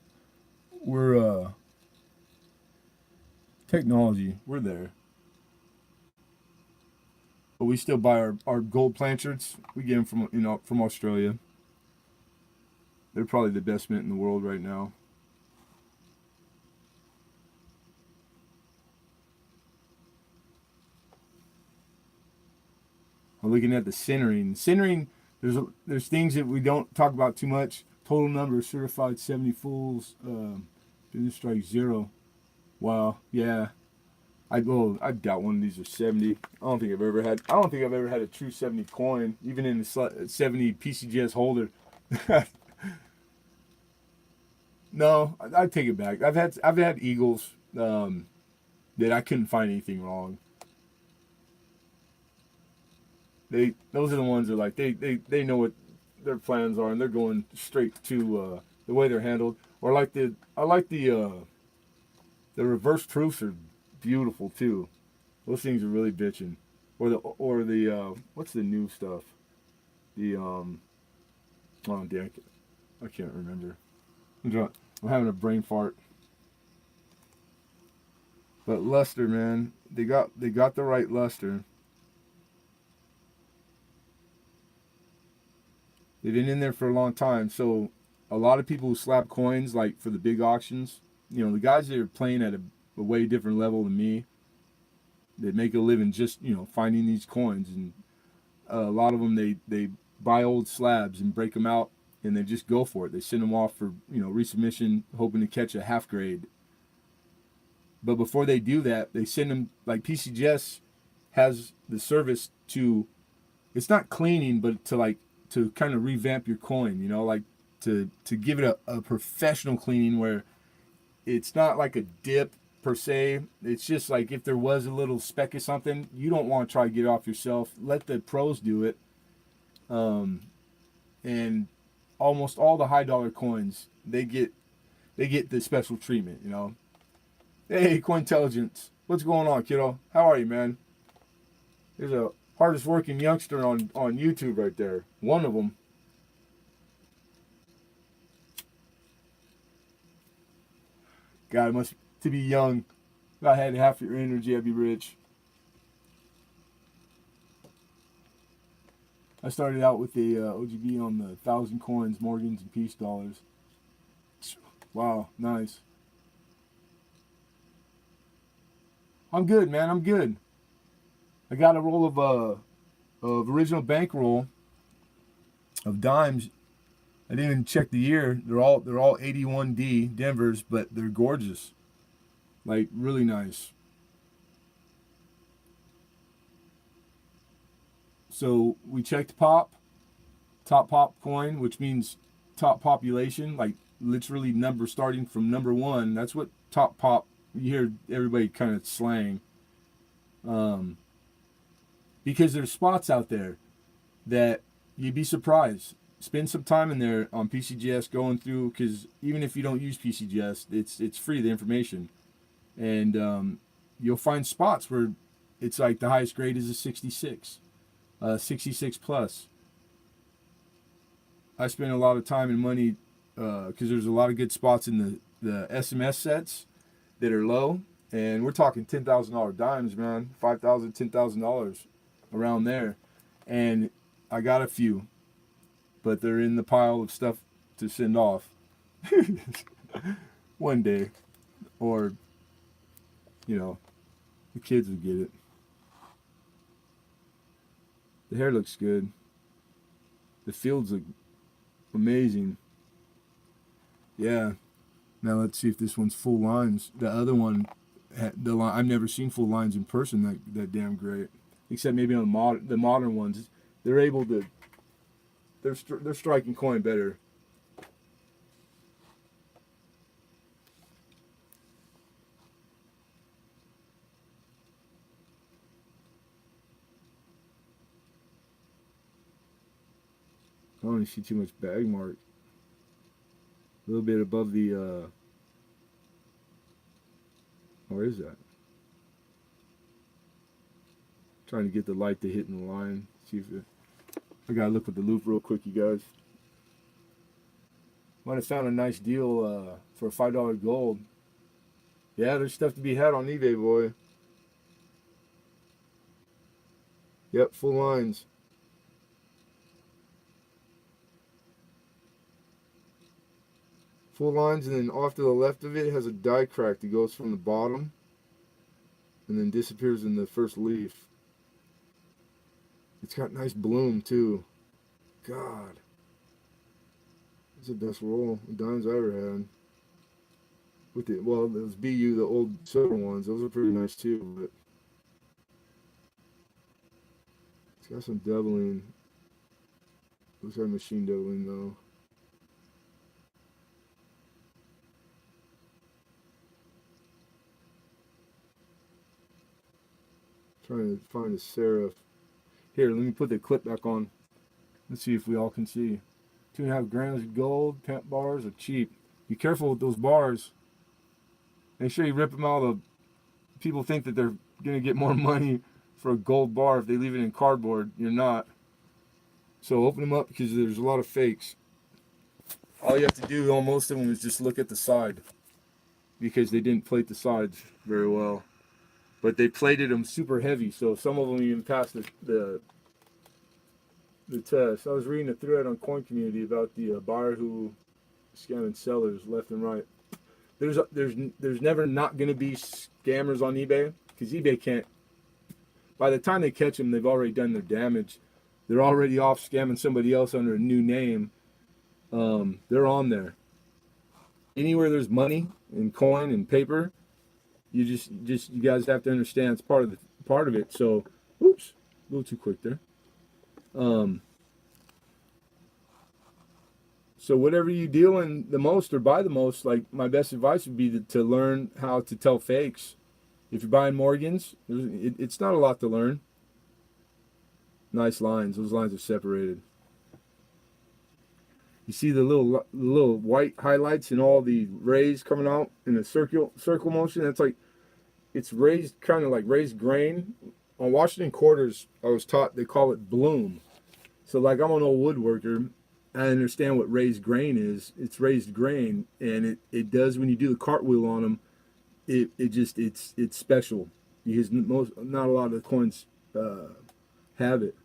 we're technology, we're there. But we still buy our gold planchards. We get them from Australia. They're probably the best mint in the world right now. I'm looking at the centering. Centering, there's things that we don't talk about too much. Total number of certified 70 fulls. Business strike 0. Wow, yeah. I doubt one of these are 70. I don't think I've ever had a true 70 coin, even in the 70 PCGS holder. No, I take it back. I've had Eagles that I couldn't find anything wrong. Those are the ones that like they know what their plans are, and they're going straight to the way they're handled. Or like I like the reverse proofs are beautiful too. Those things are really bitching. Or the what's the new stuff? The oh damn, I can't remember. I'm having a brain fart. But luster, man, they got the right luster. They've been in there for a long time, so a lot of people who slap coins, like for the big auctions, you know, the guys that are playing at a way different level than me, they make a living just, you know, finding these coins, and a lot of them they buy old slabs and break them out, and they just go for it. They send them off for, you know, resubmission, hoping to catch a half grade. But before they do that, they send them, like PCGS has the service to, it's not cleaning, but to kind of revamp your coin, you know, like to give it a professional cleaning where it's not like a dip per se. It's just like if there was a little speck of something, you don't want to try to get it off yourself. Let the pros do it. And almost all the high dollar coins, they get the special treatment, you know. Hey, Cointelligence, what's going on, kiddo? How are you, man? There's a hardest working youngster on YouTube right there. One of them. God, it must to be young. If I had half your energy, I'd be rich. I started out with the OGB on the 1,000 coins, Morgans, and Peace dollars. Wow, nice. I'm good, man. I'm good. I got a roll of original bankroll of dimes. I didn't even check the year. They're all 81D Denvers, but they're gorgeous. Like really nice. So we checked top pop coin, which means top population, like literally number starting from number 1. That's what top pop. You hear everybody kind of slang. Because there's spots out there that you'd be surprised. Spend some time in there on PCGS going through, because even if you don't use PCGS, it's free, the information. And you'll find spots where it's like the highest grade is a 66, 66 plus. I spend a lot of time and money because there's a lot of good spots in the SMS sets that are low, and we're talking $10,000 dimes, man, $5,000, $10,000 around there, and I got a few. but they're in the pile of stuff to send off one day, or the kids will get it. The hair looks good. The fields look amazing. Yeah. Now let's see if this one's full lines. The other one, I've never seen full lines in person that damn great. Except maybe on the modern ones, they're able to. They're striking coin better. I don't see too much bag mark. A little bit above the. Where is that? Trying to get the light to hit in the line. See if it. I gotta look with the loop real quick, you guys. Might have found a nice deal for $5 gold. Yeah, there's stuff to be had on eBay, boy. Yep, full lines. Full lines, and then off to the left of it has a die crack that goes from the bottom and then disappears in the first leaf. It's got nice bloom too. God, it's the best roll of dimes I ever had. With it, well, those BU, the old silver ones, those are pretty nice too. But it's got some doubling. Looks like machine doubling though. Trying to find a serif. Here, let me put the clip back on. Let's see if we all can see. 2.5 grams of gold. Temp bars are cheap. Be careful with those bars. Make sure you rip them out of. People think that they're going to get more money for a gold bar if they leave it in cardboard. You're not. So open them up because there's a lot of fakes. All you have to do on most of them is just look at the side, because they didn't plate the sides very well. But they plated them super heavy, so some of them even passed the test. I was reading a thread on Coin Community about the buyer who scamming sellers left and right. There's never not going to be scammers on eBay, because eBay can't. By the time they catch them, they've already done their damage. They're already off scamming somebody else under a new name. They're on there. Anywhere there's money and coin and paper, you guys have to understand it's part of it. So, oops, a little too quick there. So whatever you deal in the most or buy the most, like my best advice would be to learn how to tell fakes. If you're buying Morgans, it's not a lot to learn. Nice lines. Those lines are separated. You see the little white highlights and all the rays coming out in a circle motion. That's like, it's raised, kind of like raised grain. On Washington Quarters, I was taught they call it bloom. So like, I'm an old woodworker. I understand what raised grain is. It's raised grain, and it does, when you do the cartwheel on them, it's special, because not a lot of the coins have it.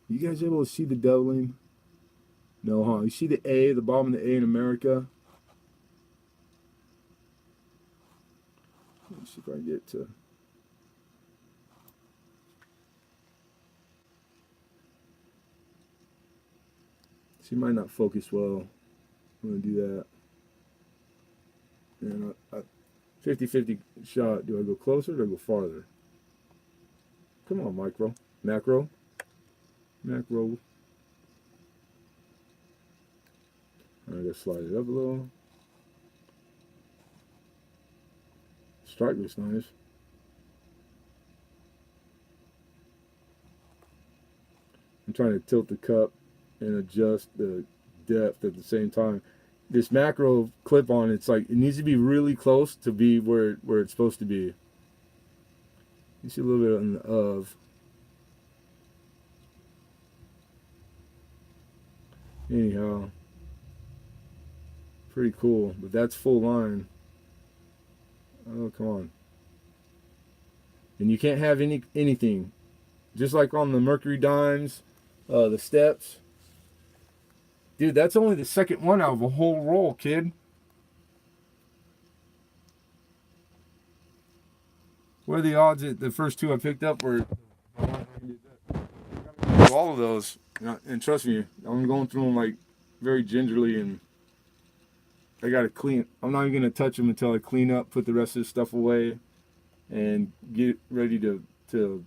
You guys able to see the doubling? No, huh? You see the A, the bottom of the A in America? Let me see if I can get to. She might not focus well. I'm going to do that. And 50-50 shot. Do I go closer or do I go farther? Come on, macro. I gotta slide it up a little. Strike looks nice. I'm trying to tilt the cup and adjust the depth at the same time. This macro clip on, it's like, it needs to be really close to be where it's supposed to be. You see a little bit on the of. Anyhow, pretty cool, but that's full line. Oh, come on. And you can't have anything. Just like on the Mercury dimes, the steps, Dude, that's only the second one out of a whole roll, kid. What are the odds that the first two I picked up were all of those? And trust me, I'm going through them like very gingerly, and I gotta clean. I'm not even gonna touch them until I clean up, put the rest of this stuff away, and get ready to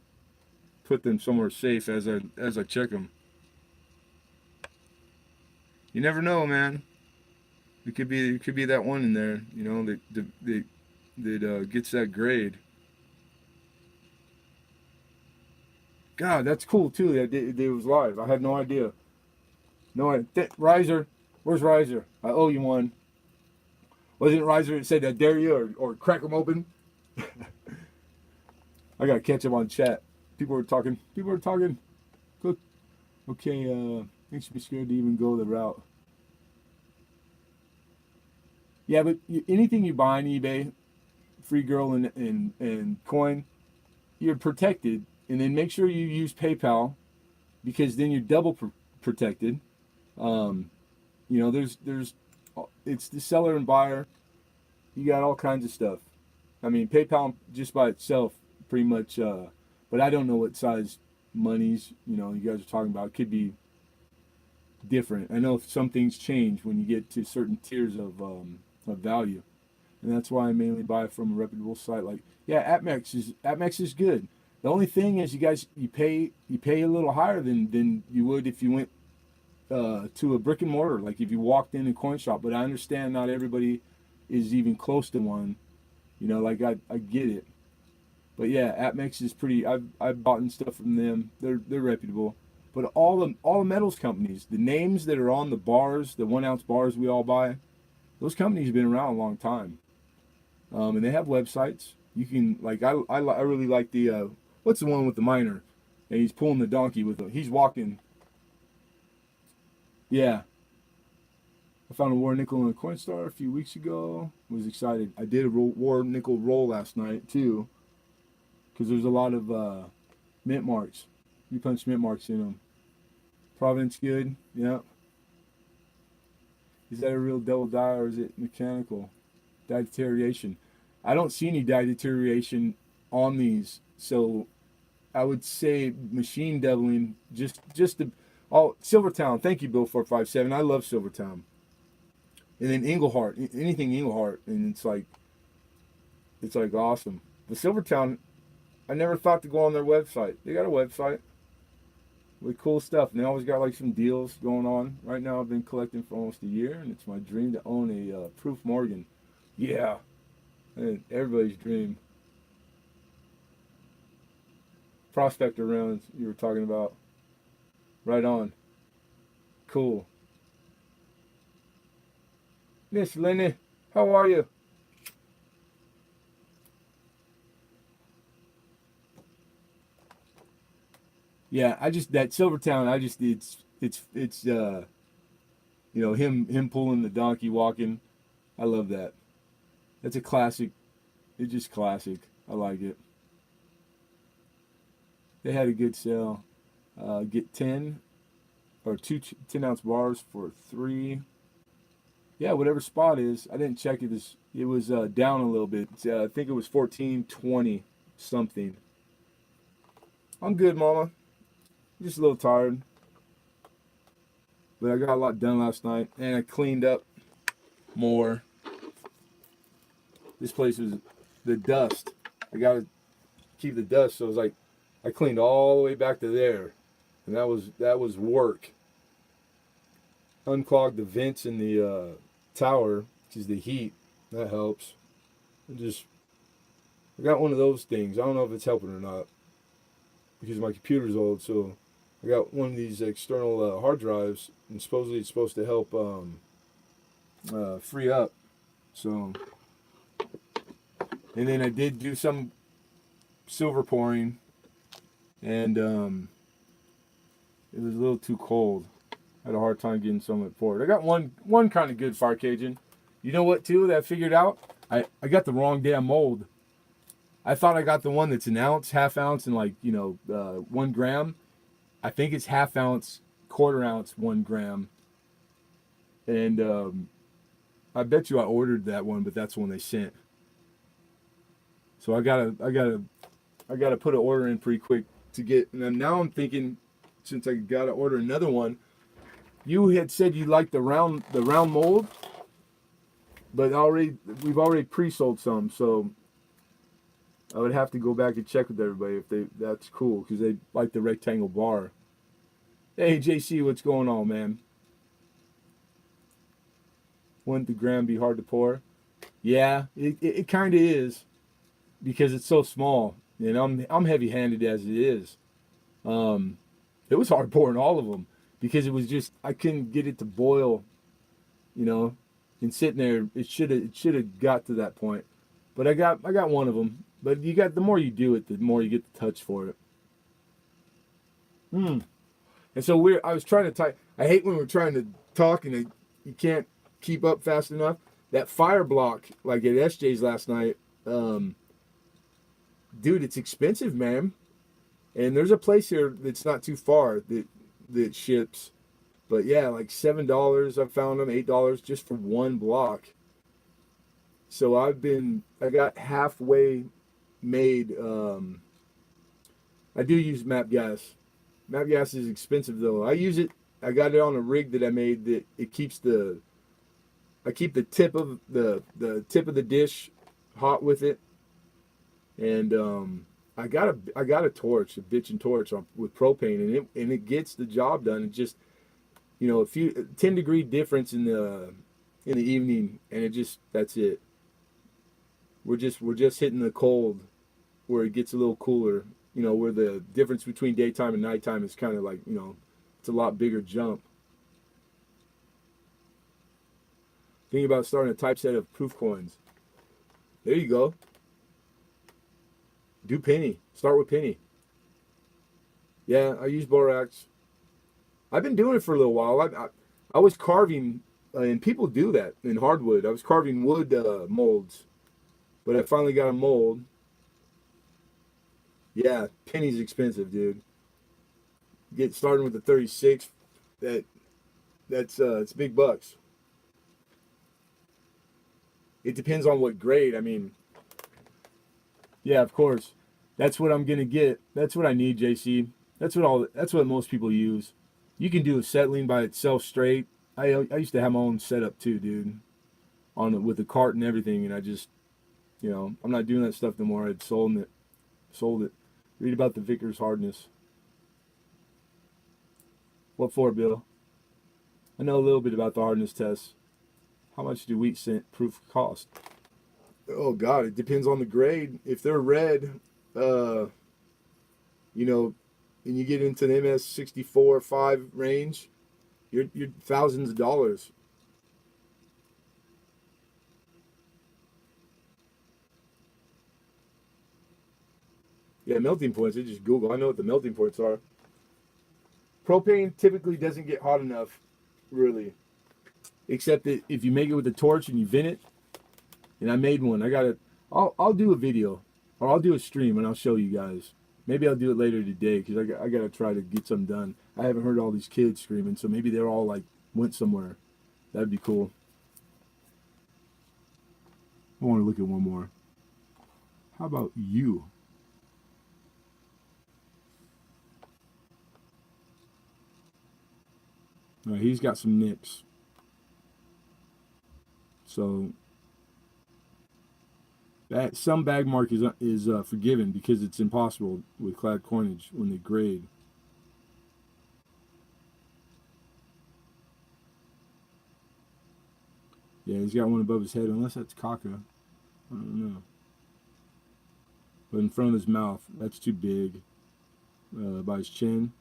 put them somewhere safe as I check them. You never know, man. It could be that one in there, you know, that gets that grade. God, that's cool too. That it was live. I had no idea. No idea. Riser, where's Riser? I owe you one. Wasn't it Riser that said I dare you or crack them open? I gotta catch him on chat. People were talking. Good. Okay, I should be scared to even go the route. Yeah, but anything you buy on eBay, free girl and coin, you're protected. And then make sure you use PayPal, because then you're double protected. You know, it's the seller and buyer. You got all kinds of stuff. I mean, PayPal just by itself, pretty much. But I don't know what size monies, you know, you guys are talking about. It could be different. I know some things change when you get to certain tiers of value, and that's why I mainly buy from a reputable site. Like, yeah, AppMex is good. The only thing is, you pay a little higher than you would if you went to a brick and mortar, like if you walked in a coin shop. But I understand not everybody is even close to one. You know, like I get it. But yeah, AppMex is pretty. I've bought stuff from them. They're reputable. But all the metals companies, the names that are on the bars, the 1 ounce bars we all buy, those companies have been around a long time, and they have websites. You can, like, I really like the what's the one with the miner, and he's pulling the donkey with him. He's walking. Yeah. I found a war nickel in a Coinstar a few weeks ago. Was excited. I did a war nickel roll last night too, because there's a lot of mint marks. You punch mint marks in them. Providence good. Yeah. Is that a real double die, or is it mechanical? Die deterioration. I don't see any die deterioration on these, so I would say machine doubling. Just the Silvertown. Thank you, Bill 457. I love Silvertown. And then Englehart, anything Englehart, and it's like awesome. But Silvertown, I never thought to go on their website. They got a website with cool stuff, and they always got like some deals going on. Right now, I've been collecting for almost a year, and it's my dream to own a Proof Morgan. Yeah, and everybody's dream. Prospector rounds you were talking about. Right on. Cool. Miss Lenny, how are you? Yeah, that Silvertown, it's you know, him pulling the donkey walking. I love that. That's a classic. It's just classic. I like it. They had a good sale. Get 10 or 10 ounce bars for 3. Yeah, whatever spot is. I didn't check it. It was down a little bit. I think it was 14.20 something. I'm good, Mama. Just a little tired. But I got a lot done last night, and I cleaned up more. This place was the dust. I gotta keep the dust, so it was like I cleaned all the way back to there, and that was work. Unclogged the vents in the tower, which is the heat. That helps. I got one of those things. I don't know if it's helping or not, because my computer's old. So I got one of these external hard drives, and supposedly it's supposed to help free up. So, and then I did do some silver pouring, and it was a little too cold. I had a hard time getting some of it poured. I got one kind of good fire caging. You know what, too, that I figured out? I got the wrong damn mold. I thought I got the one that's an ounce, half ounce, and 1 gram. I think it's half ounce, quarter ounce, 1 gram. And I bet you I ordered that one, but that's the one they sent. So I gotta put an order in pretty quick to get. And then now I'm thinking, since I gotta order another one, you had said you liked the round mold, but we've already pre-sold some, so I would have to go back and check with everybody if that's cool because they like the rectangle bar. Hey JC, what's going on, man? Wouldn't the gram be hard to pour? Yeah, it kind of is because it's so small, and I'm heavy-handed as it is. Um, it was hard pouring all of them because it was just I couldn't get it to boil, you know, and sitting there. It should have got to that point, but I got one of them. But the more you do it, the more you get the touch for it. Hmm. And so I was trying to type. I hate when we're trying to talk and you can't keep up fast enough. That fire block, like at SJ's last night, um, dude, it's expensive, man. And there's a place here that's not too far that ships. But yeah, like $7. I found them $8 just for one block. So I got halfway made. I do use map gas. Map gas is expensive though. I use it. I got it on a rig that I made that it keeps I keep the tip of the dish hot with it, and I got a torch, a bitchin' torch with propane, and it gets the job done. It just a few 10-degree difference in the evening, and that's it. We're just hitting the cold where it gets a little cooler. Where the difference between daytime and nighttime is kind of like it's a lot bigger jump. Thinking about starting a typeset of proof coins. There you go. Do penny. Start with penny. Yeah, I use borax. I've been doing it for a little while. I was carving, and people do that in hardwood. I was carving wood molds, but I finally got a mold. Yeah, penny's expensive, dude. Get starting with the 36. It's big bucks. It depends on what grade. I mean, yeah, of course. That's what I'm gonna get. That's what I need, JC. That's what most people use. You can do acetylene by itself straight. I used to have my own setup too, dude. With the cart and everything, and I just I'm not doing that stuff no more. I'd sold it. Sold it. Read about the Vickers hardness. What for, Bill? I know a little bit about the hardness test. How much do wheat cent proof cost? Oh God, it depends on the grade. If they're red, uh, you know, and you get into the MS 64 5 range, you're thousands of dollars. Yeah, melting points. I just Google. I know what the melting points are. Propane typically doesn't get hot enough, really, except that if you make it with a torch and you vent it. And I made one. I'll do a video, or I'll do a stream, and I'll show you guys. Maybe I'll do it later today because I got to try to get some done. I haven't heard all these kids screaming, so maybe they're all like went somewhere. That'd be cool. I want to look at one more. How about you? He's got some nicks. So that some bag mark is forgiven because it's impossible with clad coinage when they grade. Yeah, he's got one above his head, unless that's caca. I don't know. But in front of his mouth, that's too big. By his chin.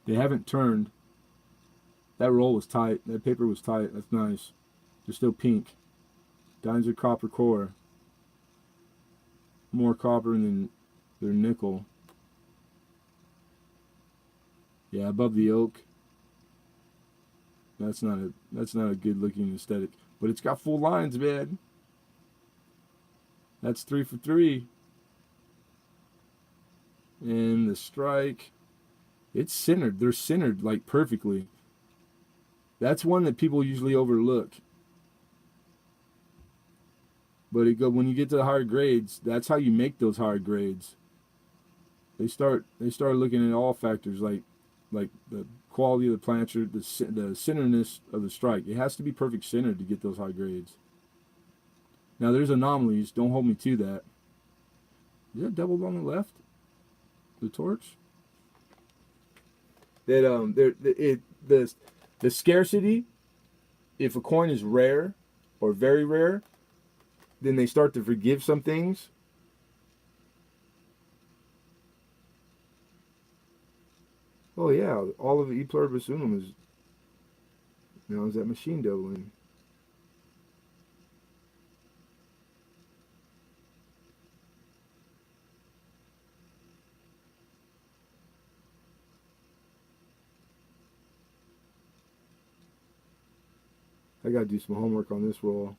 They haven't turned. That roll was tight. That paper was tight. That's nice. They're still pink. Dimes are copper core. More copper than their nickel. Yeah, above the oak. That's not a good looking aesthetic. But it's got full lines, man. That's 3 for 3. And the strike, it's centered. They're centered like perfectly. That's one that people usually overlook. But when you get to the higher grades, that's how you make those higher grades. They start looking at all factors like the quality of the planter, the centerness of the strike. It has to be perfect centered to get those high grades. Now there's anomalies. Don't hold me to that. Is that doubled on the left? The torch? That the scarcity. If a coin is rare or very rare, then they start to forgive some things. Oh yeah, all of the E pluribus unum is now is that machine doubling. I gotta do some homework on this roll.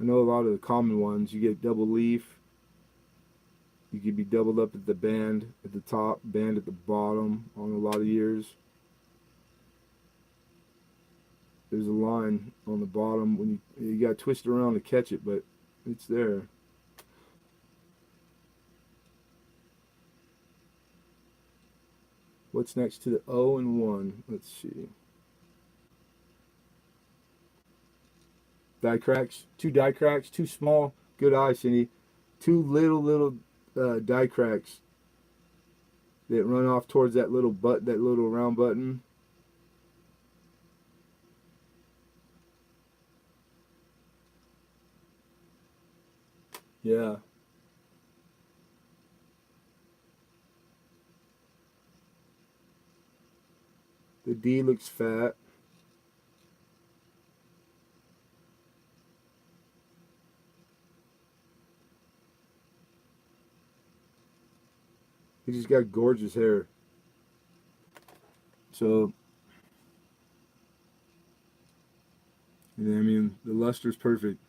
I know a lot of the common ones. You get double leaf. You could be doubled up at the band at the top, band at the bottom on a lot of years. There's a line on the bottom when you got to twist around to catch it, but it's there. What's next to the O and 1? Let's see. Die cracks. 2 die cracks. 2 small. Good eye, Cindy. 2 little die cracks that run off towards that little round button. Yeah. The D looks fat. He just got gorgeous hair. So, I mean, the luster's perfect.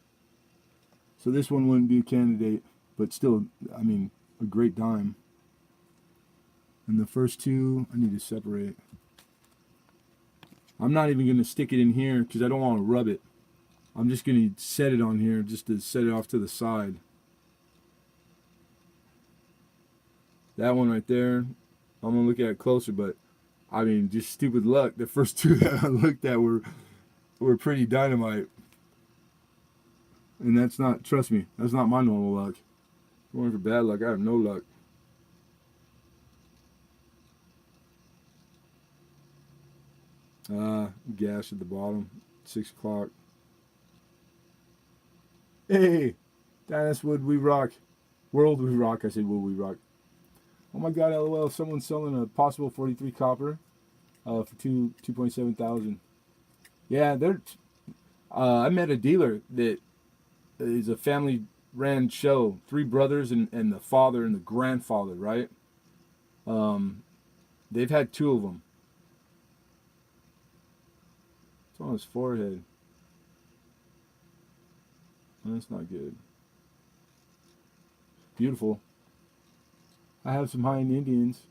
So this one wouldn't be a candidate, but still, I mean, a great dime. And the first 2, I need to separate. I'm not even going to stick it in here because I don't want to rub it. I'm just going to set it on here just to set it off to the side. That one right there, I'm going to look at it closer, but I mean, just stupid luck. The first 2 that I looked at were pretty dynamite. And that's not, trust me, that's not my normal luck. I'm going for bad luck. I have no luck. Gash at the bottom. 6 o'clock. Hey, Dennis, would we rock? World we rock. I said, would we rock? Oh my God, LOL. Someone's selling a possible 43 copper for 2.7 thousand. Yeah, they're. I met a dealer that is a family ran show. 3 brothers and the father and the grandfather, right? They've had 2 of them. It's on his forehead. That's not good. Beautiful. I have some high-end Indians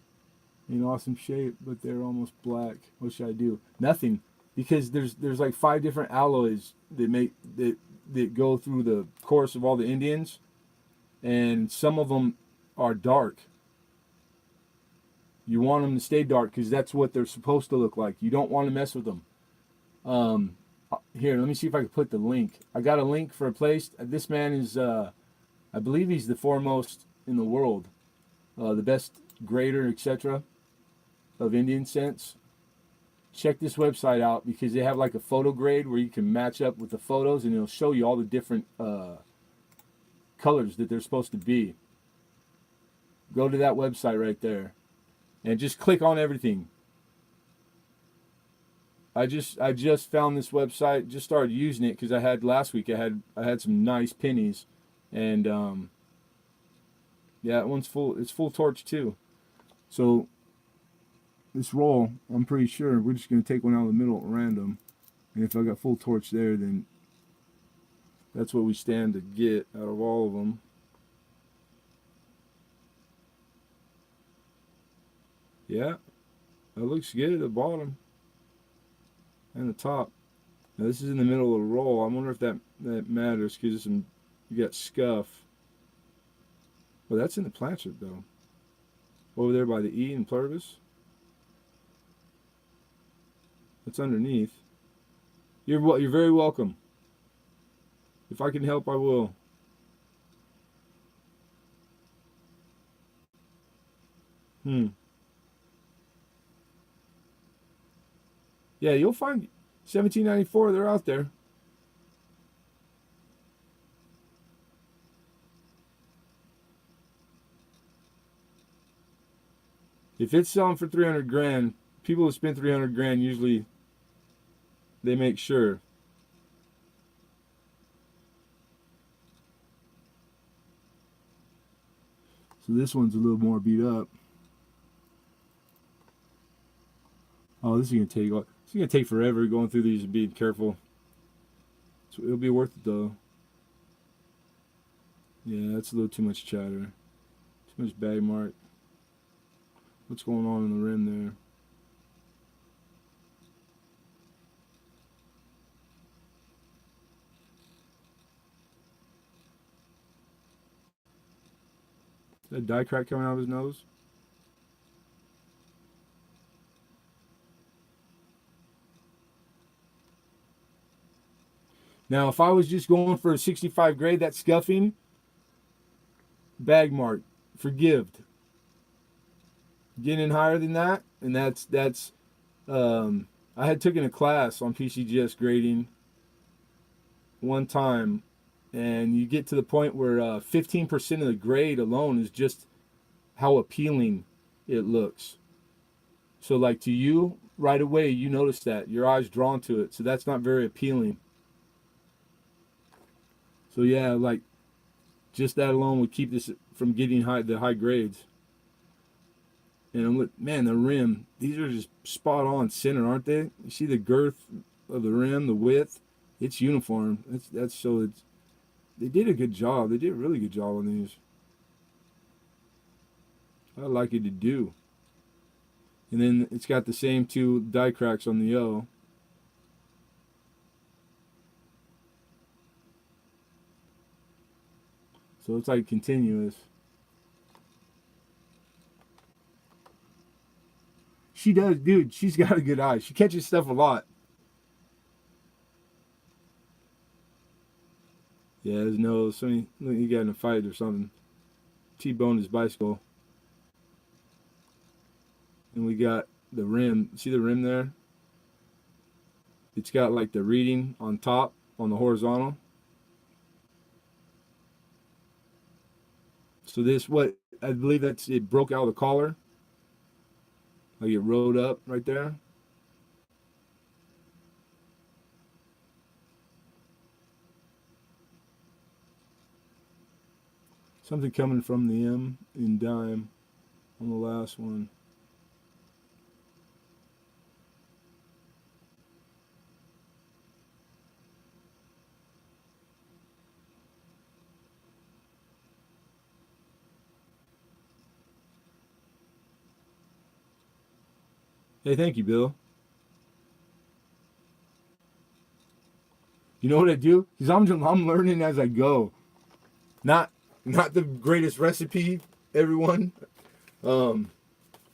in awesome shape, but they're almost black. What should I do? Nothing, because there's like 5 different alloys that go through the course of all the Indians, and some of them are dark. You want them to stay dark because that's what they're supposed to look like. You don't want to mess with them. Here, let me see if I can put the link. I got a link for a place. This man is, I believe he's the foremost in the world. The best grader, etc. of Indian scents. Check this website out because they have like a photo grade where you can match up with the photos and it'll show you all the different colors that they're supposed to be. Go to that website right there and just click on everything. I just found this website, just started using it because I had last week I had some nice pennies, and yeah, that one's full. It's full torch too. So this roll, I'm pretty sure we're just gonna take one out of the middle at random, and if I got full torch there, then that's what we stand to get out of all of them. Yeah, it looks good at the bottom and the top. Now this is in the middle of the roll. I wonder if that matters because you got scuff. Well, that's in the planchet though. Over there by the E in pluribus. It's underneath. You're very welcome. If I can help, I will. Yeah, you'll find 1794. They're out there. If it's selling for 300 grand, people who spend 300 grand usually they make sure. So this one's a little more beat up. Oh, this is gonna take forever going through these and being careful. So it'll be worth it though. Yeah, that's a little too much chatter. Too much bag mark. What's going on in the rim there? Is that die crack coming out of his nose? Now, if I was just going for a 65 grade, that scuffing, bag mark, forgived. Getting higher than that, and that's I had taken a class on PCGS grading one time, and you get to the point where 15% of the grade alone is just how appealing it looks. So, like to you, right away, you notice that your eyes drawn to it. So that's not very appealing. So yeah, like just that alone would keep this from getting the high grades. And man, the rim, these are just spot on center, aren't they? You see the girth of the rim, the width, it's uniform. They did a good job. They did a really good job on these. I like it to do. And then it's got the same two die cracks on the O. So it's like continuous. She does, dude. She's got a good eye. She catches stuff a lot. Yeah, his nose. He got in a fight or something. T-boned his bicycle. And we got the rim. See the rim there? It's got like the reading on top on the horizontal. So this what I believe it broke out of the collar. Like it rode up right there. Something coming from the M in dime on the last one. Hey, thank you, Bill. You know what I do? Because I'm learning as I go. Not not the greatest recipe, everyone. Um,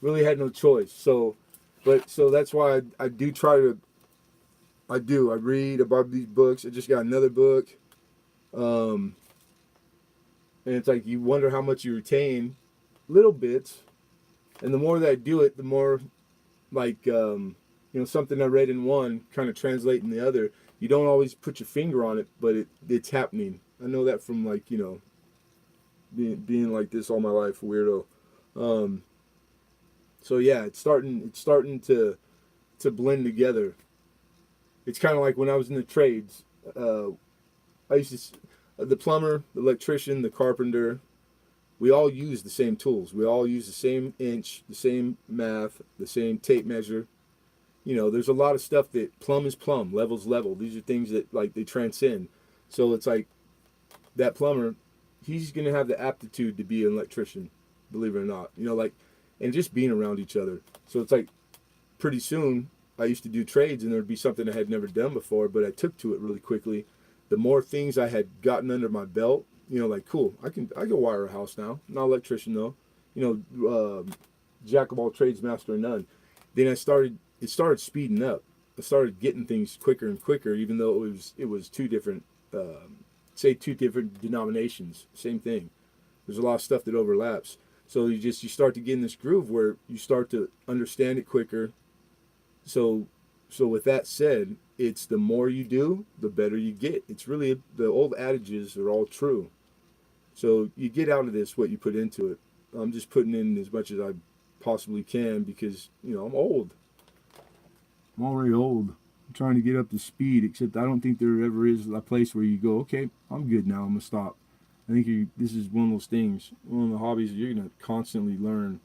really had no choice. So that's why I do try to. I read about these books. I just got another book. Um, and it's like you wonder how much you retain, little bits, and the more that I do it, the more like something I read in one kind of translate in the other. You don't always put your finger on it, but it's happening. I know that from like being like this all my life, weirdo. Um, so yeah, it's starting to blend together. It's kind of like when I was in the trades. I used to the plumber, the electrician, the carpenter. We all use the same tools. We all use the same inch, the same math, the same tape measure. There's a lot of stuff that plumb is plumb, level's level. These are things that like they transcend. So it's like that plumber, he's gonna have the aptitude to be an electrician, believe it or not. Like, and just being around each other. So it's like pretty soon I used to do trades and there'd be something I had never done before, but I took to it really quickly. The more things I had gotten under my belt, you know, like cool, I can wire a house now. I'm not an electrician though, you know, jack of all trades, master of none. Then it started speeding up. I started getting things quicker and quicker, even though it was two different, two different denominations, same thing. There's a lot of stuff that overlaps. So you start to get in this groove where you start to understand it quicker. So with that said, it's the more you do, the better you get. It's really, the old adages are all true. So you get out of this what you put into it. I'm just putting in as much as I possibly can because, you know, I'm old. I'm already old. I'm trying to get up to speed, except I don't think there ever is a place where you go, okay, I'm good now, I'm going to stop. I think this is one of those things, one of the hobbies you're going to constantly learn.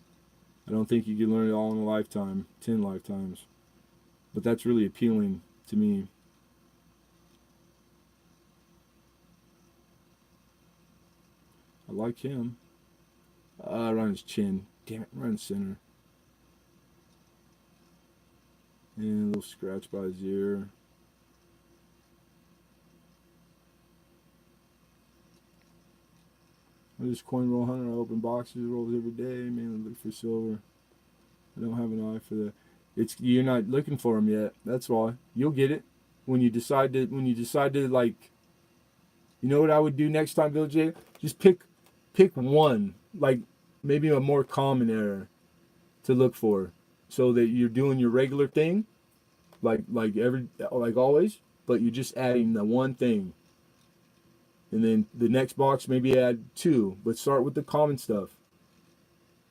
I don't think you can learn it all in a lifetime, 10 lifetimes. But that's really appealing to me. I like him. Around his chin. Damn it, right in the center. And a little scratch by his ear. I'm just coin roll hunter. I open boxes, rolls every day. Mainly look for silver. I don't have an eye for that. You're not looking for them yet. That's why. You'll get it when you decide to like. You know what I would do next time, Bill J? Just pick one, like maybe a more common error to look for, so that you're doing your regular thing, like always, but you're just adding the one thing. And then the next box maybe add two, but start with the common stuff.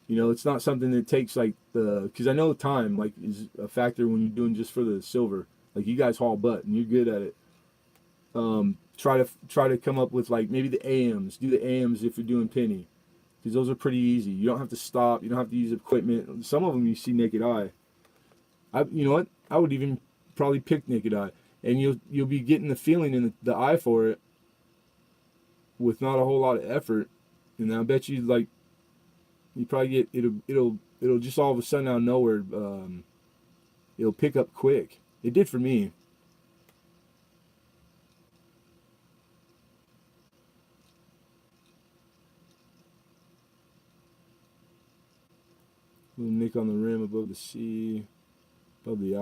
You know, it's not something that takes like because I know time like is a factor when you're doing just for the silver. Like you guys haul butt and you're good at it. Try to come up with like maybe the AMs. Do the AMs if you're doing penny, because those are pretty easy. You don't have to stop. You don't have to use equipment. Some of them you see naked eye. You know what? I would even probably pick naked eye, and you'll be getting the feeling in the eye for it with not a whole lot of effort. And I bet you like you probably get it'll just all of a sudden out of nowhere it'll pick up quick. It did for me. Little nick on the rim above the C, above the eye,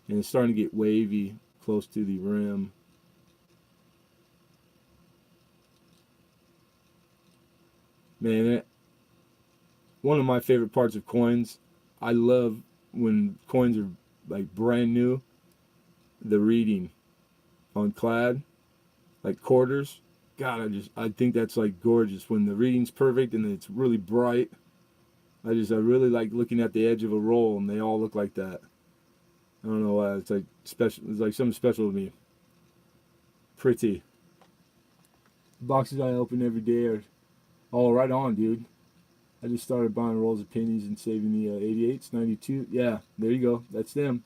and it's starting to get wavy close to the rim. Man, one of my favorite parts of coins, I love when coins are like brand new, the reading on clad, like quarters. God, I think that's like gorgeous when the reading's perfect and it's really bright. I really like looking at the edge of a roll and they all look like that. I don't know why. It's like special. It's like something special to me. Pretty. Boxes I open every day are all right on, dude. I just started buying rolls of pennies and saving the 88s, 92. Yeah, there you go. That's them.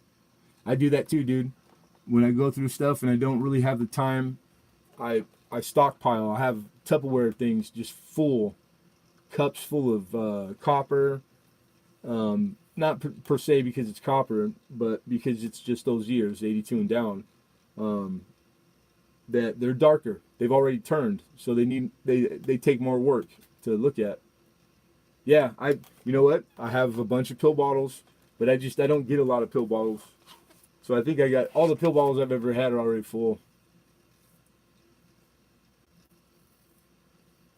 I do that too, dude. When I go through stuff and I don't really have the time, I stockpile. I have Tupperware things just full, cups full of copper. Not per se because it's copper, but because it's just those years, 82 and down. That they're darker. They've already turned, so they take more work to look at. Yeah, you know what? I have a bunch of pill bottles, but I don't get a lot of pill bottles. So I think I got all the pill bottles I've ever had are already full.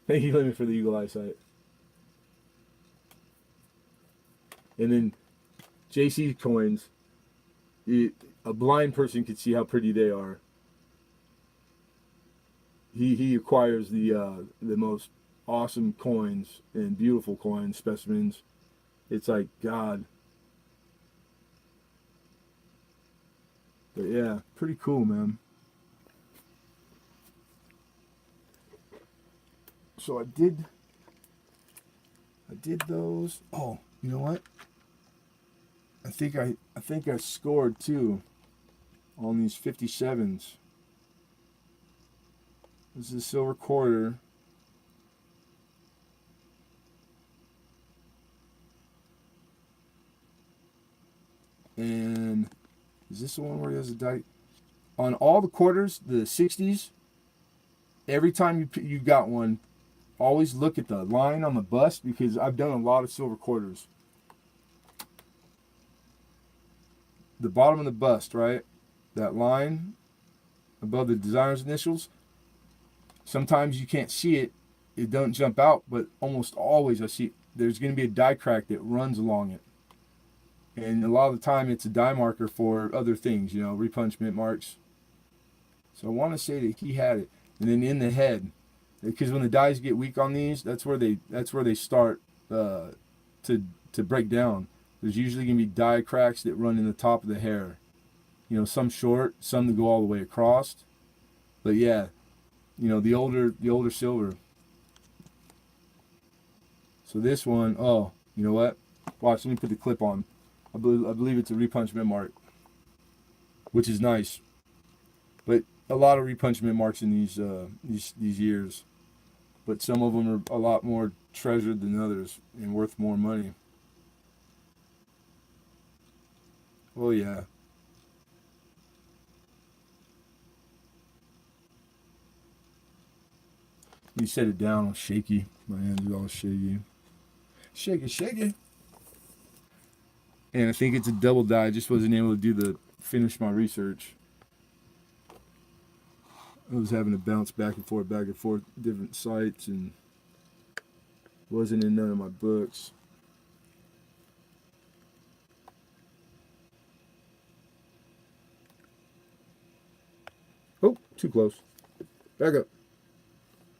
Thank you, Lemon, for the eagle eyesight. And then JC coins, a blind person could see how pretty they are. He acquires the most awesome coins and beautiful coin specimens. It's like God. But yeah, pretty cool, man. So I did those. Oh, you know what? I think I scored too on these 57s. This is a silver quarter. And is this the one where he has a die? On all the quarters, the 60s, every time you got one, always look at the line on the bust, because I've done a lot of silver quarters. The bottom of the bust, right? That line above the designer's initials, sometimes you can't see it. It don't jump out, but almost always I see there's going to be a die crack that runs along it. And a lot of the time it's a die marker for other things, you know, repunchment marks. So I want to say that he had it. And then in the head, because when the dies get weak on these, that's where they start to break down. There's usually going to be die cracks that run in the top of the hair. You know, some short, some that go all the way across. But yeah, you know, the older silver. So this one, oh, you know what? Watch, let me put the clip on. I believe it's a repunchment mark, which is nice. But a lot of repunchment marks in these years. But some of them are a lot more treasured than others and worth more money. Oh yeah. You set it down all shaky. My hands are all shaky. Shake it, shake it. And I think it's a double die. I just wasn't able to finish my research. I was having to bounce back and forth, different sites, and wasn't in none of my books. Oh, too close. Back up.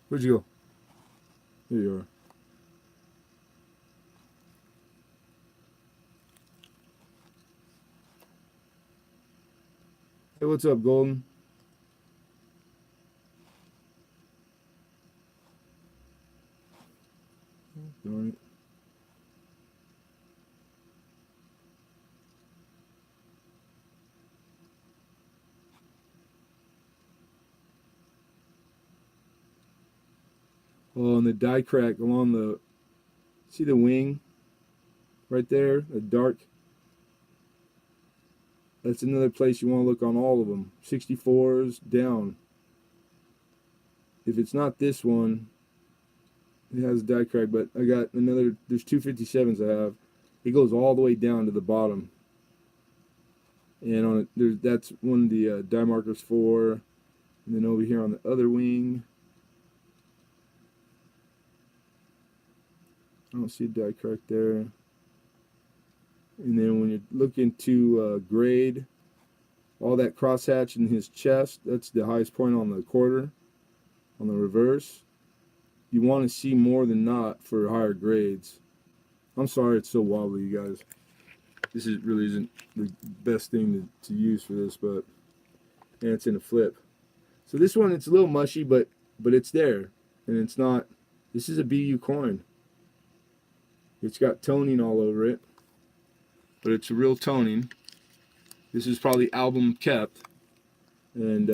Where'd you go? There you are. Hey, what's up, Golden? Darn it. Oh, and the die crack along the, see the wing right there, the dark. That's another place you want to look on all of them. 64s down. If it's not this one, it has a die crack, but I got another, there's two 57s I have. It goes all the way down to the bottom. And on it, that's one of the die markers for. And then over here on the other wing, I don't see a die crack there. And then when you look into grade, all that crosshatch in his chest, that's the highest point on the quarter, on the reverse. You want to see more than not for higher grades. I'm sorry it's so wobbly, you guys. This really isn't the best thing to use for this, but and it's in a flip. So this one, it's a little mushy, but it's there, and it's not. This is a BU coin. It's got toning all over it, but it's a real toning. This is probably album kept, and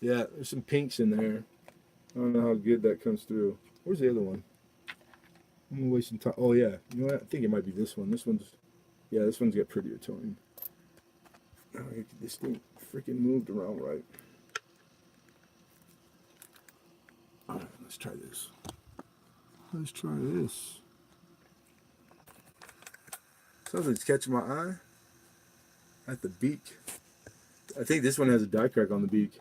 yeah, there's some pinks in there. I don't know how good that comes through. Where's the other one? I'm gonna waste some time. Oh yeah, you know what? I think it might be this one. This one's, yeah, this one's got prettier toning. Oh, this thing freaking moved around right. All right, let's try this. Let's try this. Something's catching my eye. At the beak. I think this one has a die crack on the beak.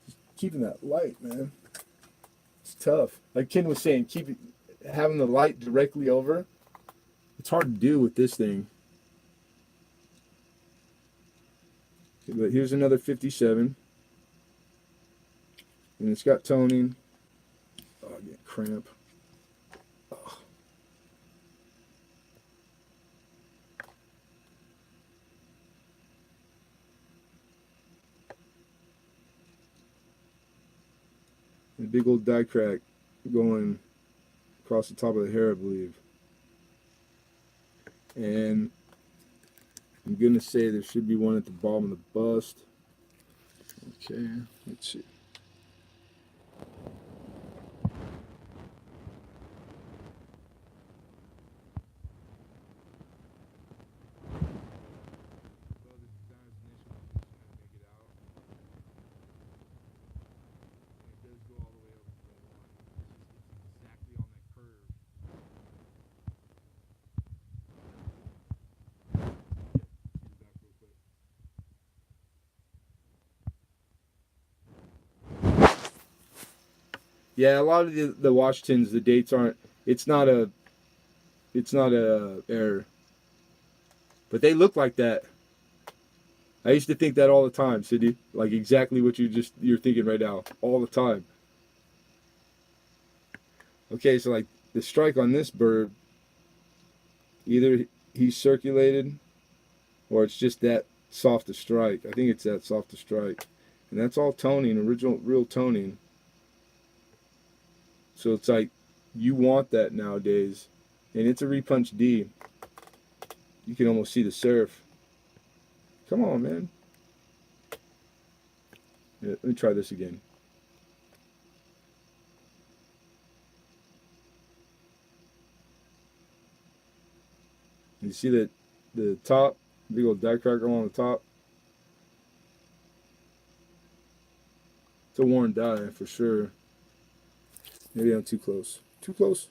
Just keeping that light, man. It's tough. Like Ken was saying, having the light directly over. It's hard to do with this thing. Okay, but here's another 57. And it's got toning. Oh, I get cramp. Oh. A big old die crack going across the top of the hair, I believe. And I'm going to say there should be one at the bottom of the bust. Okay, let's see. Yeah, a lot of the Washingtons, the dates aren't. It's not a. It's not a error. But they look like that. I used to think that all the time, Sydney. Like exactly what you're thinking right now, all the time. Okay, so like the strike on this bird, either he's circulated, or it's just that soft a strike. I think it's that soft a strike, and that's all toning, real toning. So it's like you want that nowadays, and it's a repunch D. You can almost see the surf. Come on, man. Yeah, let me try this again. You see that the top, big old die cracker on the top. It's a worn die for sure. Maybe I'm too close. Too close.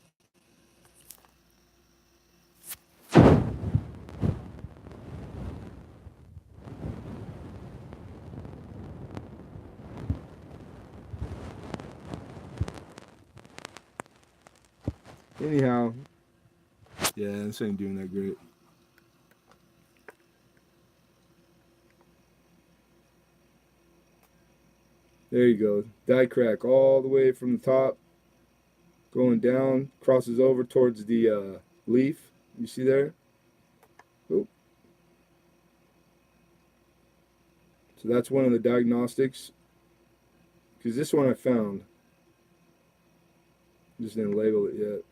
Anyhow, yeah, this ain't doing that great. There you go. Die crack all the way from the top, going down, crosses over towards the leaf. You see there? Oh. So that's one of the diagnostics. Because this one I found. Just didn't label it yet.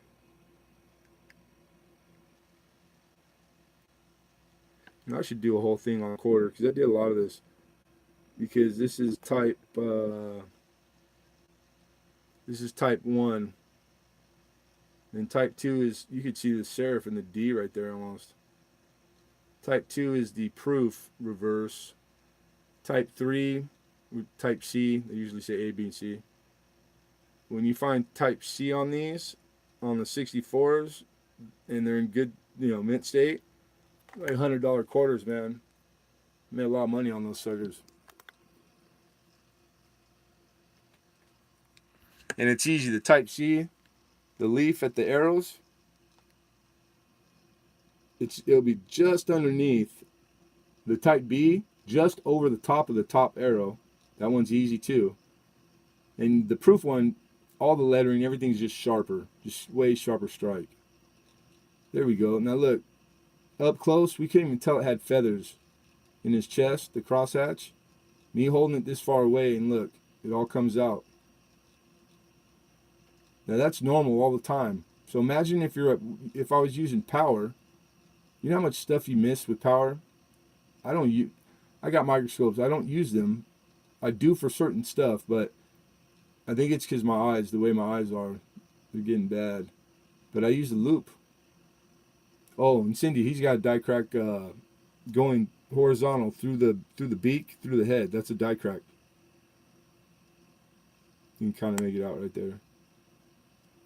And I should do a whole thing on quarter because I did a lot of this. Because this is type 1. And type 2 is, you could see the serif and the D right there almost. Type 2 is the proof reverse. Type 3, type C, they usually say A, B, and C. When you find type C on these, on the 64s, and they're in good, mint state, like $100 quarters, man. Made a lot of money on those suckers. And it's easy. The type C, the leaf at the arrows, it'll be just underneath the type B, just over the top of the top arrow. That one's easy too. And the proof one, all the lettering, everything's just sharper, just way sharper strike. There we go. Now look, up close, we couldn't even tell it had feathers in his chest, the crosshatch. Me holding it this far away, and look, it all comes out. Now that's normal all the time. So imagine if I was using power, you know how much stuff you miss with power? I got microscopes. I don't use them. I do for certain stuff, but I think it's because my eyes, the way my eyes are, they're getting bad. But I use the loop. Oh, and Cindy, he's got a die crack going horizontal through the beak, through the head. That's a die crack. You can kind of make it out right there.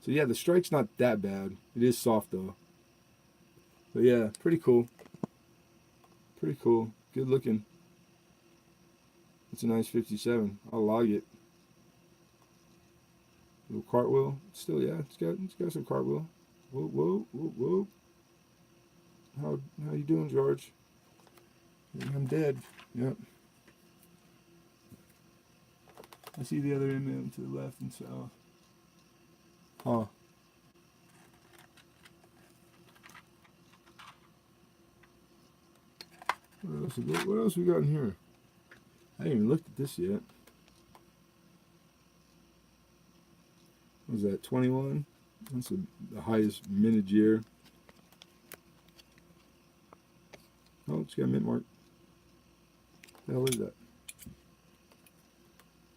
So yeah, the strike's not that bad. It is soft though. But yeah, pretty cool. Pretty cool. Good looking. It's a nice 57. I'll log it. Little cartwheel. Still, yeah, it's got some cartwheel. Whoa, whoa, whoa, whoa. How you doing, George? I'm dead. Yep. I see the other MM to the left and south. Huh. What else we got in here? I haven't even looked at this yet. was that, 21? That's the highest minted year. Oh, it's got a mint mark. The hell is that?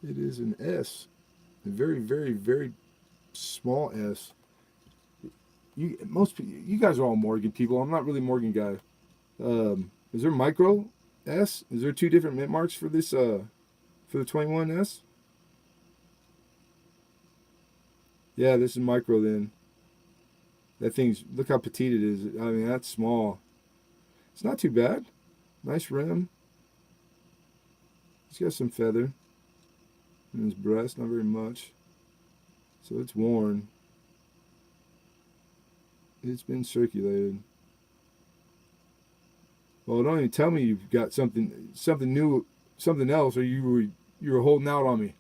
It is an S. A very, very, very small S. You guys are all Morgan people. I'm not really a Morgan guy. Is there micro S? Is there two different mint marks for this for the 21S? Yeah, this is micro then. That thing's, look how petite it is. I mean, that's small. It's not too bad. Nice rim. It's got some feather in his breast, not very much. So it's worn. It's been circulated. Well, don't even tell me you've got something new, something else, or you were holding out on me.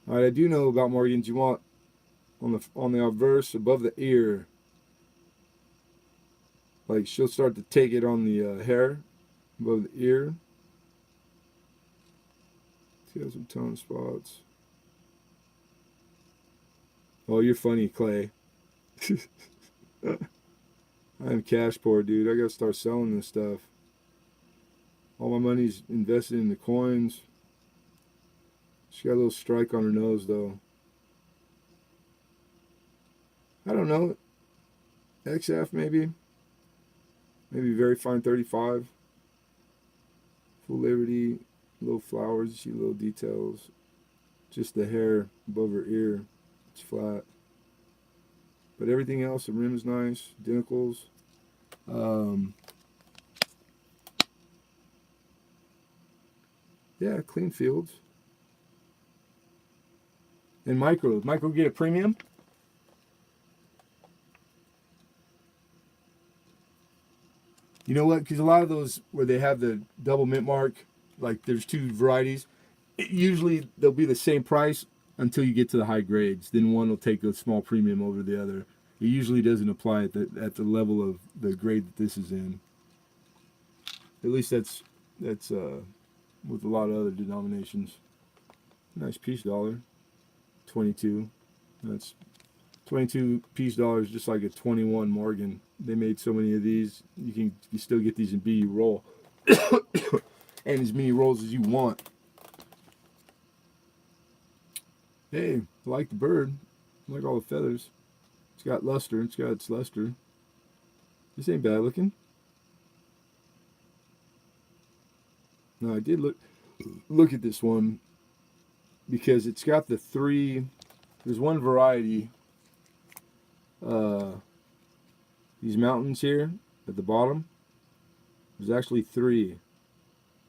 All right, I do know about Morgans. You want on the obverse above the ear. Like she'll start to take it on the hair above the ear. She has some tone spots. Oh, you're funny, Clay. I'm cash poor, dude. I gotta start selling this stuff. All my money's invested in the coins. She got a little strike on her nose, though. I don't know. XF, maybe. Maybe very fine 35. Full Liberty. Little flowers. You see little details. Just the hair above her ear. It's flat. But everything else, the rim is nice. Identicals. Yeah, clean fields. And micro. Micro get a premium? You know what? Because a lot of those where they have the double mint mark, like there's two varieties, usually they'll be the same price until you get to the high grades. Then one will take a small premium over the other. It usually doesn't apply at the level of the grade that this is in. At least that's with a lot of other denominations. Nice piece dollar. 22. That's 22 piece dollars, just like a 21 Morgan. They made so many of these. You still get these in BU roll, and as many rolls as you want. Hey, I like the bird. I like all the feathers. It's got luster. It's got its luster. This ain't bad looking. No, I did look at this one because it's got the three. There's one variety. These mountains here at the bottom. There's actually three,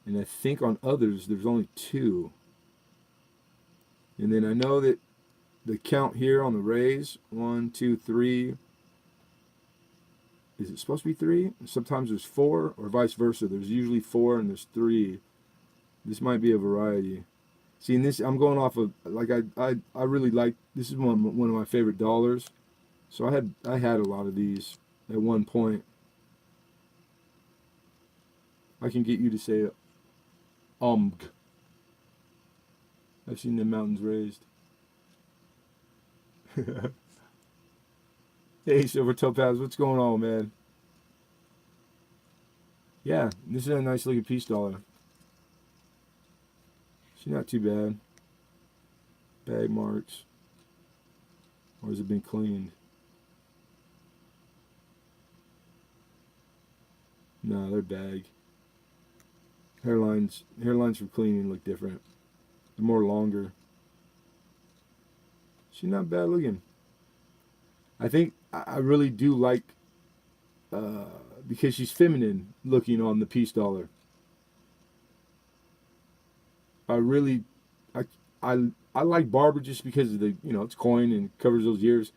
and I think on others there's only two. And then I know that the count here on the rays, 1, 2, 3. Is it supposed to be 3? Sometimes there's 4, or vice versa. There's usually 4 and there's 3. This might be a variety. See, in this, I'm going off of, like, I really like, this is one of my favorite dollars. So I had a lot of these at one point. I can get you to say it. I've seen the mountains raised. Hey, Silver Topaz, what's going on, man? Yeah, this is a nice looking piece dollar. She's not too bad. Bag marks. Or has it been cleaned? No, they're bag. Hairlines from cleaning look different. They're more longer. She's not bad looking. I think I really do like because she's feminine looking on the piece dollar. I like Barber just because of the, it's coin and covers those ears,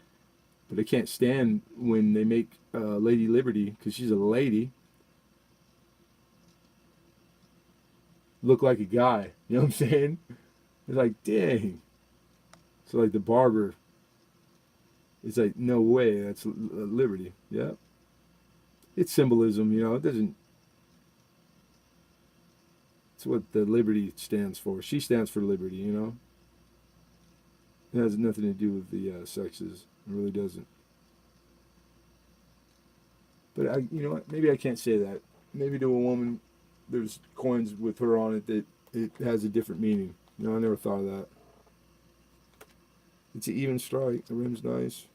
but I can't stand when they make Lady Liberty, because she's a lady, look like a guy. You know what I'm saying? It's like, dang. So like the Barber, it's like, no way, that's Liberty. Yeah. It's symbolism, it doesn't, It's what the liberty stands for. She stands for liberty, you know? It has nothing to do with the sexes. It really doesn't. But you know what? Maybe I can't say that. Maybe to a woman, there's coins with her on it that it has a different meaning. You know, I never thought of that. It's an even strike. The rim's nice.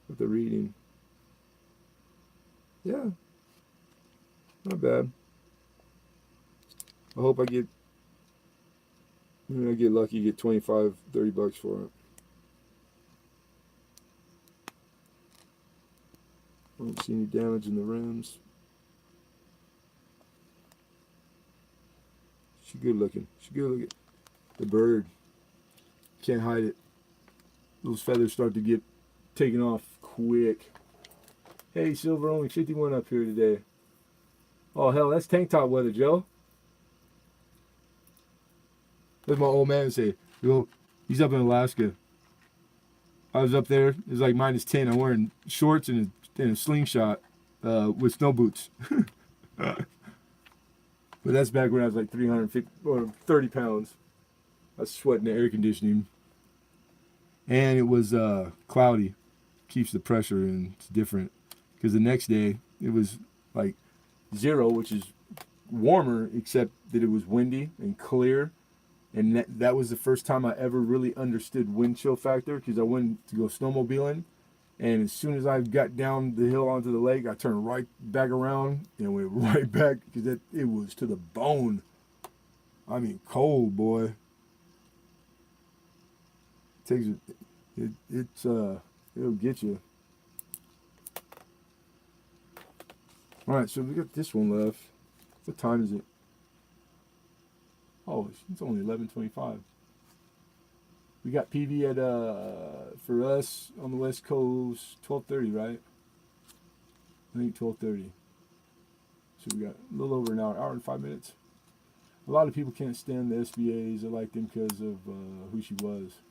With the reading. Yeah. Not bad. I hope I get, maybe I get lucky, get 25, 30 bucks for it. I don't see any damage in the rims. She's good looking. She's good looking. The bird. Can't hide it. Those feathers start to get taken off quick. Hey, Silver, only 51 up here today. Oh, hell, that's tank top weather, Joe. That's my old man say. Yo, he's up in Alaska. I was up there. It was like -10. I'm wearing shorts and a slingshot with snow boots. But that's back when I was like 350 or 30 pounds. I was sweating the air conditioning. And it was cloudy. Keeps the pressure in. It's different. Because the next day, it was like 0, which is warmer, except that it was windy and clear. And that was the first time I ever really understood wind chill factor, because I went to go snowmobiling. And as soon as I got down the hill onto the lake, I turned right back around and went right back, because it was to the bone. I mean, cold, boy. It'll get you. All right, so we got this one left. What time is it? Oh, it's only 11:25. We got PV at for us on the West Coast 12:30, right? I think 12:30. So we got a little over an hour and 5 minutes. A lot of people can't stand the SBAs. They like them because of who she was.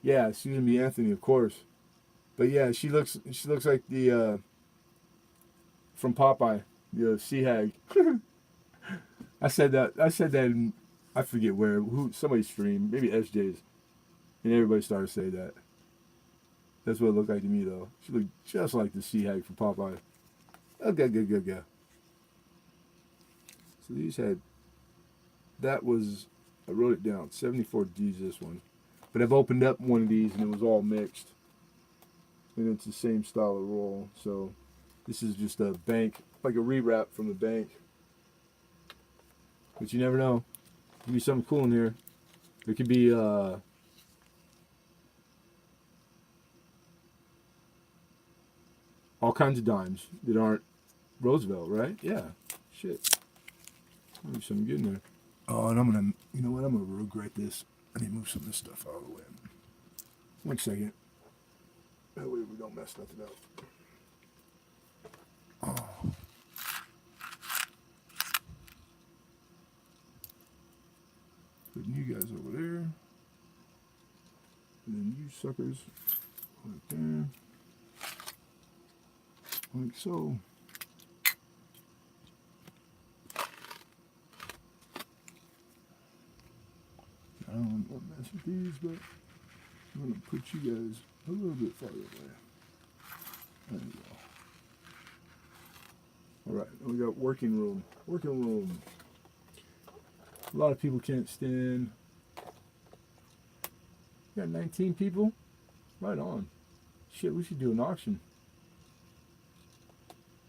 Yeah, Susan B. Anthony, of course. But yeah, she looks like the from Popeye, the sea hag. I said that in, I forget where, somebody's stream, maybe SJ's, and everybody started to say that. That's what it looked like to me, though. She looked just like the sea hag from Popeye. Okay. So these had, that was, I wrote it down, 74G's this one. But I've opened up one of these and it was all mixed. And it's the same style of roll. So this is just a bank, like a rewrap from the bank. But you never know. Could be something cool in here. There could be all kinds of dimes that aren't Roosevelt, right? Yeah. Shit. Maybe something good in there. Oh, and I'm gonna, you know what? I'm gonna regret this. I need to move some of this stuff out of the way. 1 second. That way we don't mess nothing up. Oh. Putting you guys over there. And then you suckers right there. Like so. I don't want to mess with these, but I'm going to put you guys a little bit farther away. There you go. Alright, we got working room. Working room. A lot of people can't stand. We got 19 people? Right on. Shit, we should do an auction.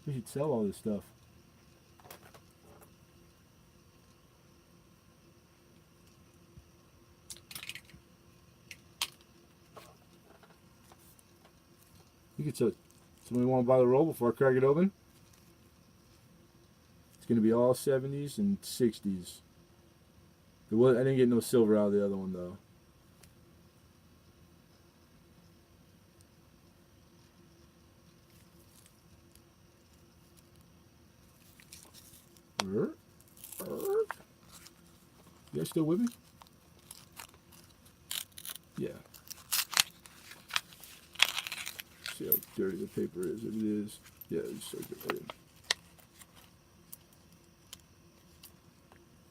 We should sell all this stuff. You could say, somebody want to buy the roll before I crack it open? It's going to be all 70s and 60s. I didn't get no silver out of the other one, though. You guys still with me? Yeah. See how dirty the paper is. If it is, yeah, it's so good.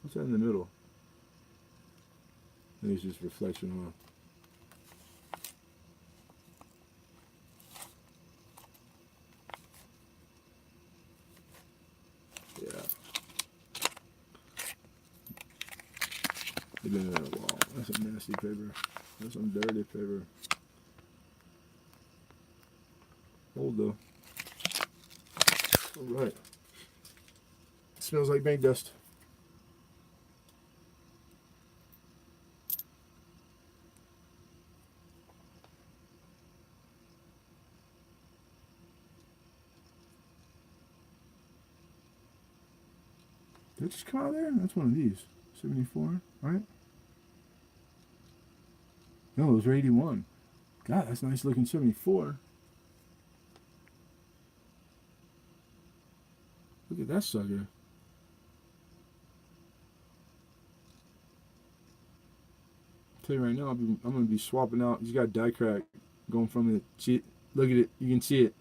What's that in the middle? I think it's just reflection, huh? Yeah. They've been there a while. That's some nasty paper. That's some dirty paper. Old though. Alright. It smells like bank dust. Did it just come out there? That's one of these. 74, right? No, those were 81. God, that's nice looking 74. Look at that sucker. Tell you right now, I'm going to be swapping out. He's got die crack going from the. See, look at it. You can see it.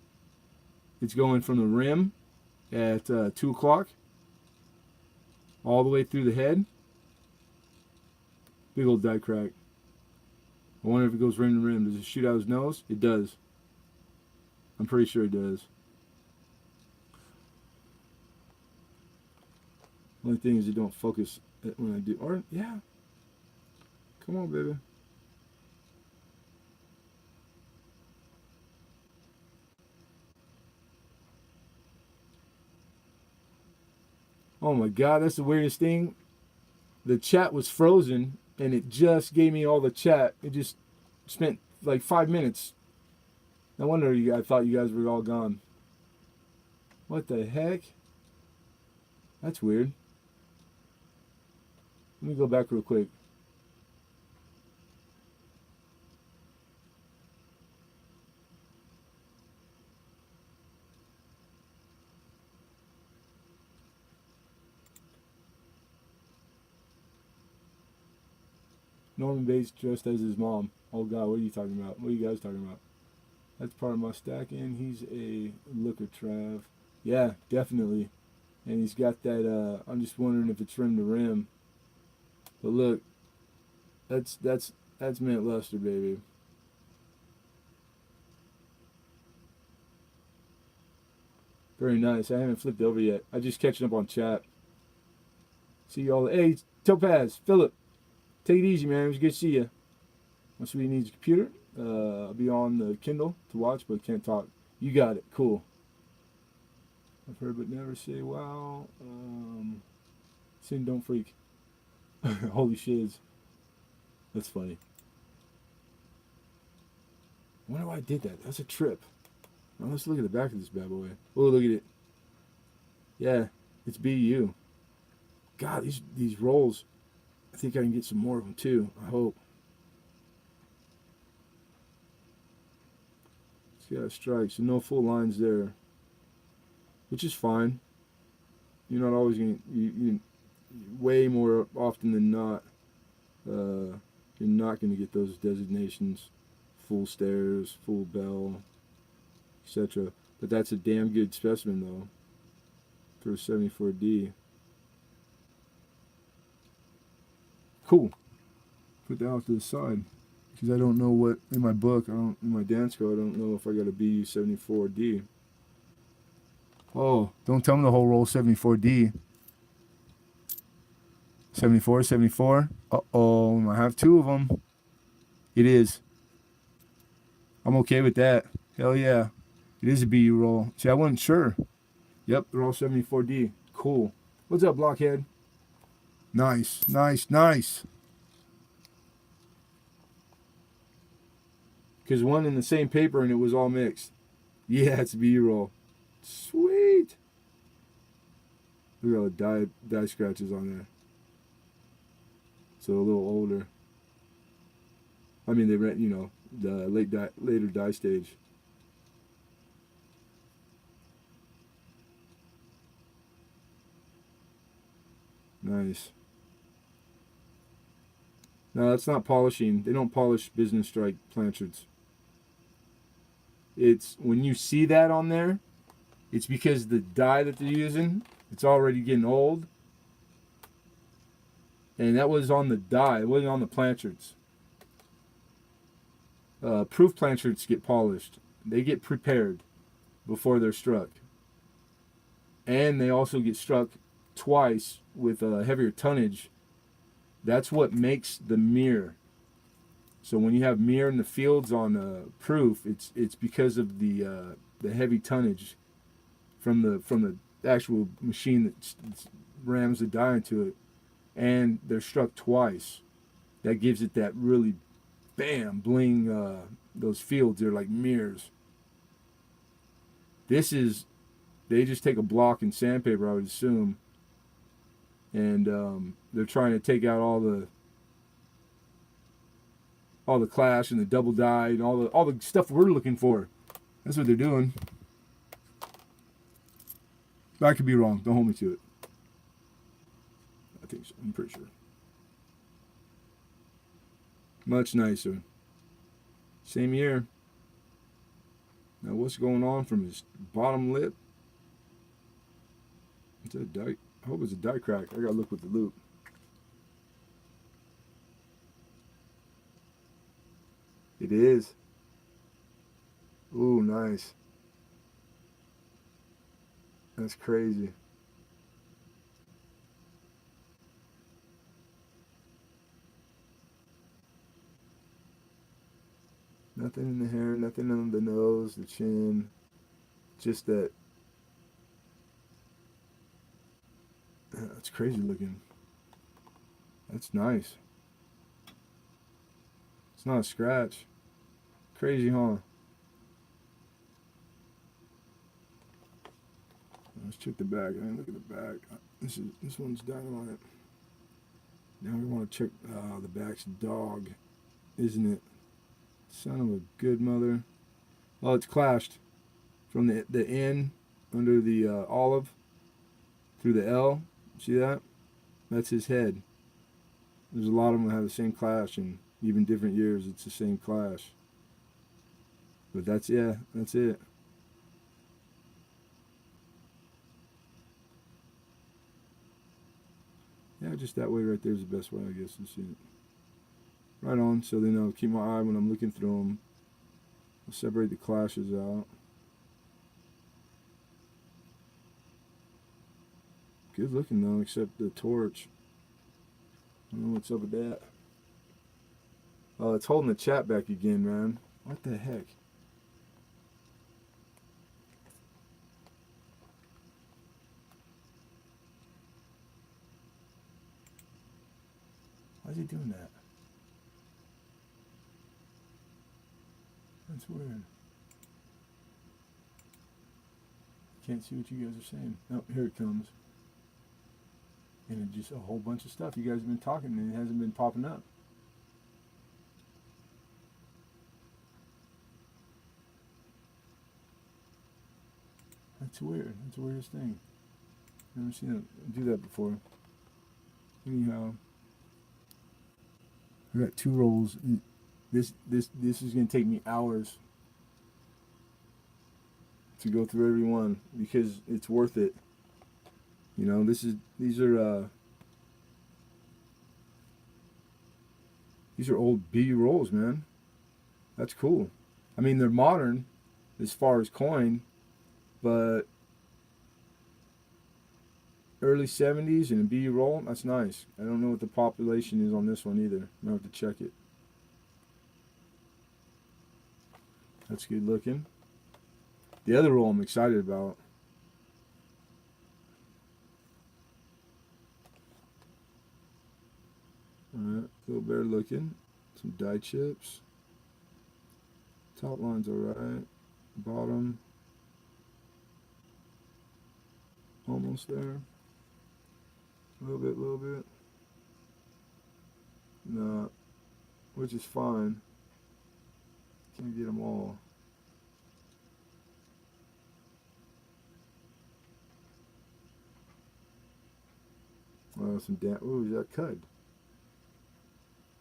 It's going from the rim at 2 o'clock all the way through the head. Big old die crack. I wonder if it goes rim to rim. Does it shoot out his nose? It does. I'm pretty sure it does. Only thing is it don't focus when I do. Or, yeah. Come on, baby. Oh my God, that's the weirdest thing. The chat was frozen and it just gave me all the chat. It just spent like 5 minutes. No wonder I thought you guys were all gone. What the heck? That's weird. Let me go back real quick. Norman Bates dressed as his mom. Oh God, what are you talking about? What are you guys talking about? That's part of my stacking. He's a looker, Trav. Yeah, definitely. And he's got that. I'm just wondering if it's rim to rim. But look, that's mint luster, baby. Very nice. I haven't flipped over yet. I'm just catching up on chat. See y'all. Hey, Topaz, Philip, take it easy, man. It was good to see you. My sweetie needs a computer. I'll be on the Kindle to watch, but can't talk. You got it. Cool. I've heard but never say wow. Sin don't freak. Holy shiz. That's funny. I wonder why I did that. That's a trip. Now let's look at the back of this bad boy. Oh, look at it. Yeah, it's BU. God, these rolls. I think I can get some more of them too. I hope. See how it strikes. So no full lines there, which is fine. You're not always going to, you way more often than not, you're not going to get those designations, full stairs, full bell, etc. But that's a damn good specimen though, for a 74D. Cool. Put that off to the side. Because I don't know what, in my book, in my dance code, I don't know if I got a BU 74D. Oh, don't tell me the whole roll 74D. 74, 74. Uh-oh, I have 2 of them. It is. I'm okay with that. Hell yeah. It is a BU roll. See, I wasn't sure. Yep, they're all 74D. Cool. What's up, Blockhead? Nice, nice, nice. Because one in the same paper and it was all mixed. Yeah, it's a BU roll. Sweet. Look at all the die scratches on there. So a little older. I mean, they rent, the later die stage. Nice. No, that's not polishing. They don't polish business strike planchards. It's when you see that on there, it's because the die that they're using, it's already getting old. And that was on the die. It wasn't on the planchards. Proof planchards get polished. They get prepared before they're struck. And they also get struck twice with a heavier tonnage. That's what makes the mirror. So when you have mirror in the fields on proof, it's because of the heavy tonnage from the actual machine that rams the die into it, and they're struck twice. That gives it that really bam bling. Those fields, they're like mirrors. This is, they just take a block and sandpaper, I would assume, and they're trying to take out all the clash and the double die and all the stuff we're looking for. That's what they're doing. But I could be wrong. Don't hold me to it. I think so. I'm pretty sure. Much nicer. Same year. Now what's going on from his bottom lip? Is that a die? I hope it's a die crack. I gotta look with the loop. It is. Ooh, nice. That's crazy. Nothing in the hair, nothing on the nose, the chin. Just that. That's crazy looking. That's nice. It's not a scratch. Crazy, huh? Let's check the back. I didn't look at the back. This one's dynamite. Now we want to check the back's dog, isn't it? Son of a good mother. Well, it's clashed from the N under the olive through the L. See that? That's his head. There's a lot of them that have the same clash, and even different years, it's the same clash. But that's it. Yeah, just that way right there is the best way, I guess, to see it. Right on, so then I'll keep my eye when I'm looking through them. I'll separate the clashes out. Good looking though, except the torch. I don't know what's up with that. Oh, it's holding the chat back again, man. What the heck? Why is he doing that? That's weird. Can't see what you guys are saying. Oh, here it comes. And it just a whole bunch of stuff. You guys have been talking and it hasn't been popping up. That's weird. That's the weirdest thing. Never seen it do that before. Anyhow, I got 2 rolls. This is gonna take me hours to go through every one because it's worth it. You know, these are old B rolls, man. That's cool. I mean, they're modern as far as coin, but early 70s and a B roll, that's nice. I don't know what the population is on this one either. I have to check it. That's good looking. The other roll I'm excited about. Alright, a little better looking. Some die chips. Top line's alright. Bottom. Almost there. A little bit. Nah, which is fine. Can't get them all. Some damn. Ooh, is that cud?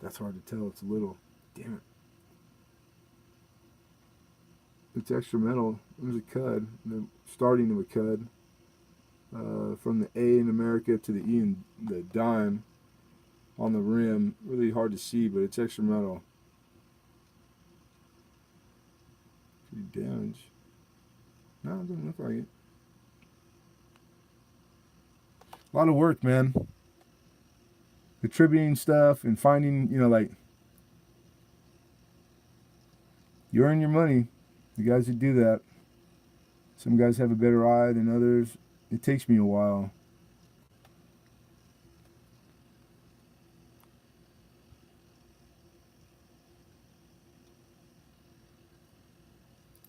That's hard to tell. It's little. Damn it. It's extra metal. There's a cud. The starting of a cud. From the A in America to the E in the dime. on the rim. Really hard to see, but it's extra metal. Pretty damaged. No, it doesn't look like it. A lot of work, man. Contributing stuff and finding, like, you earn your money. The guys that do that. Some guys have a better eye than others. It takes me a while.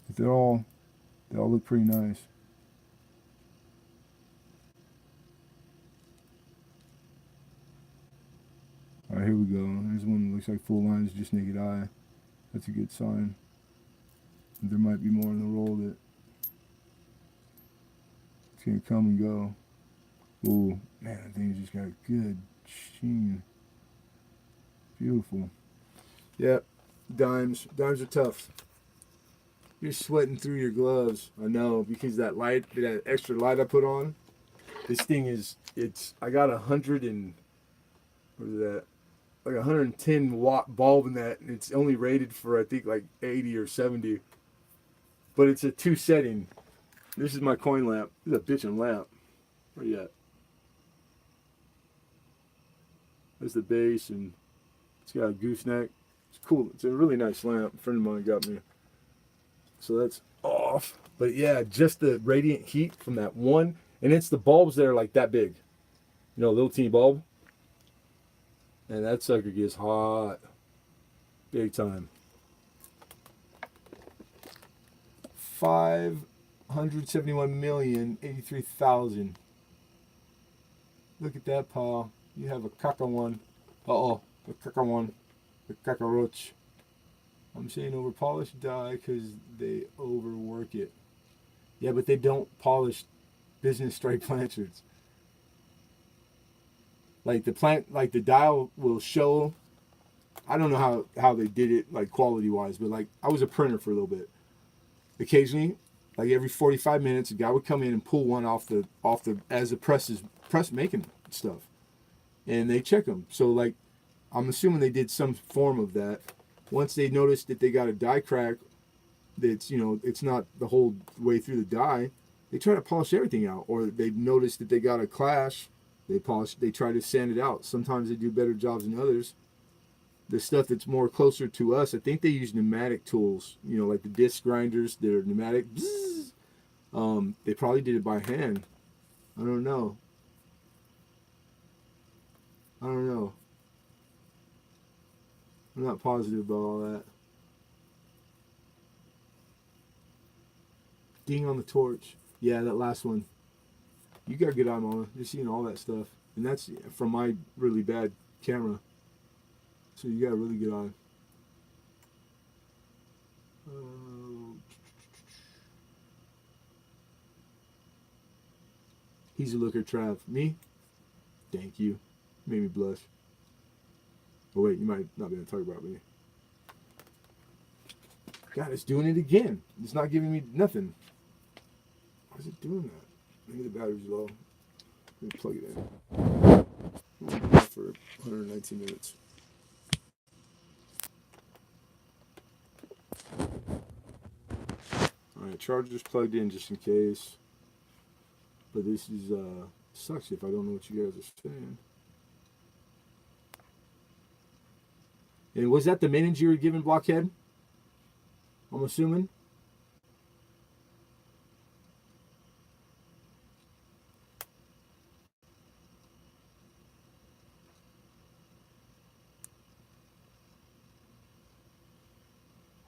But they all look pretty nice. All right, here we go. There's one that looks like full lines, just naked eye. That's a good sign. There might be more in the roll that it's gonna come and go. Ooh, man, that thing's just got a good sheen. Beautiful. Yep, dimes. Dimes are tough. You're sweating through your gloves. I know, because that light, that extra light I put on. This thing is, I got 100 and, what is that? Like 110 watt bulb in that, and it's only rated for, I think, like 80 or 70. But it's a 2 setting. This is my coin lamp. This is a bitchin' lamp. Where you at? There's the base, and it's got a gooseneck. It's cool. It's a really nice lamp. A friend of mine got me. So that's off. But yeah, just the radiant heat from that one. And it's the bulbs that are like that big. A little teeny bulb. And that sucker gets hot. Big time. 571,083,000. Look at that, Paul. You have a caca one. Uh-oh. The caca one. The cockroach. I'm saying over polished die because they overwork it. Yeah, but they don't polish business strike planchards. Like the dial will show. I don't know how they did it, like, quality wise, but like, I was a printer for a little bit. Occasionally, like every 45 minutes, a guy would come in and pull one off the as the press making stuff, and they check them. So like, I'm assuming they did some form of that. Once they noticed that they got a die crack, that's, it's not the whole way through the die, they try to polish everything out. Or they noticed that they got a clash, they try to sand it out. Sometimes they do better jobs than others. The stuff that's more closer to us, I think they use pneumatic tools, like the disc grinders that are pneumatic. Bzzz. They probably did it by hand. I don't know. I'm not positive about all that. Ding on the torch. Yeah, that last one. You got a good eye, Mama. You're seeing all that stuff. And that's from my really bad camera. So you got a really good eye. He's a looker, Trav. Me? Thank you. Made me blush. Oh wait, you might not be able to talk about me. God, it's doing it again. It's not giving me nothing. Why is it doing that? Maybe the battery's low. Let me plug it in. For 119 minutes. Alright, charger's plugged in just in case. But this is, sucks if I don't know what you guys are saying. And was that the minutes you were giving, Blockhead? I'm assuming.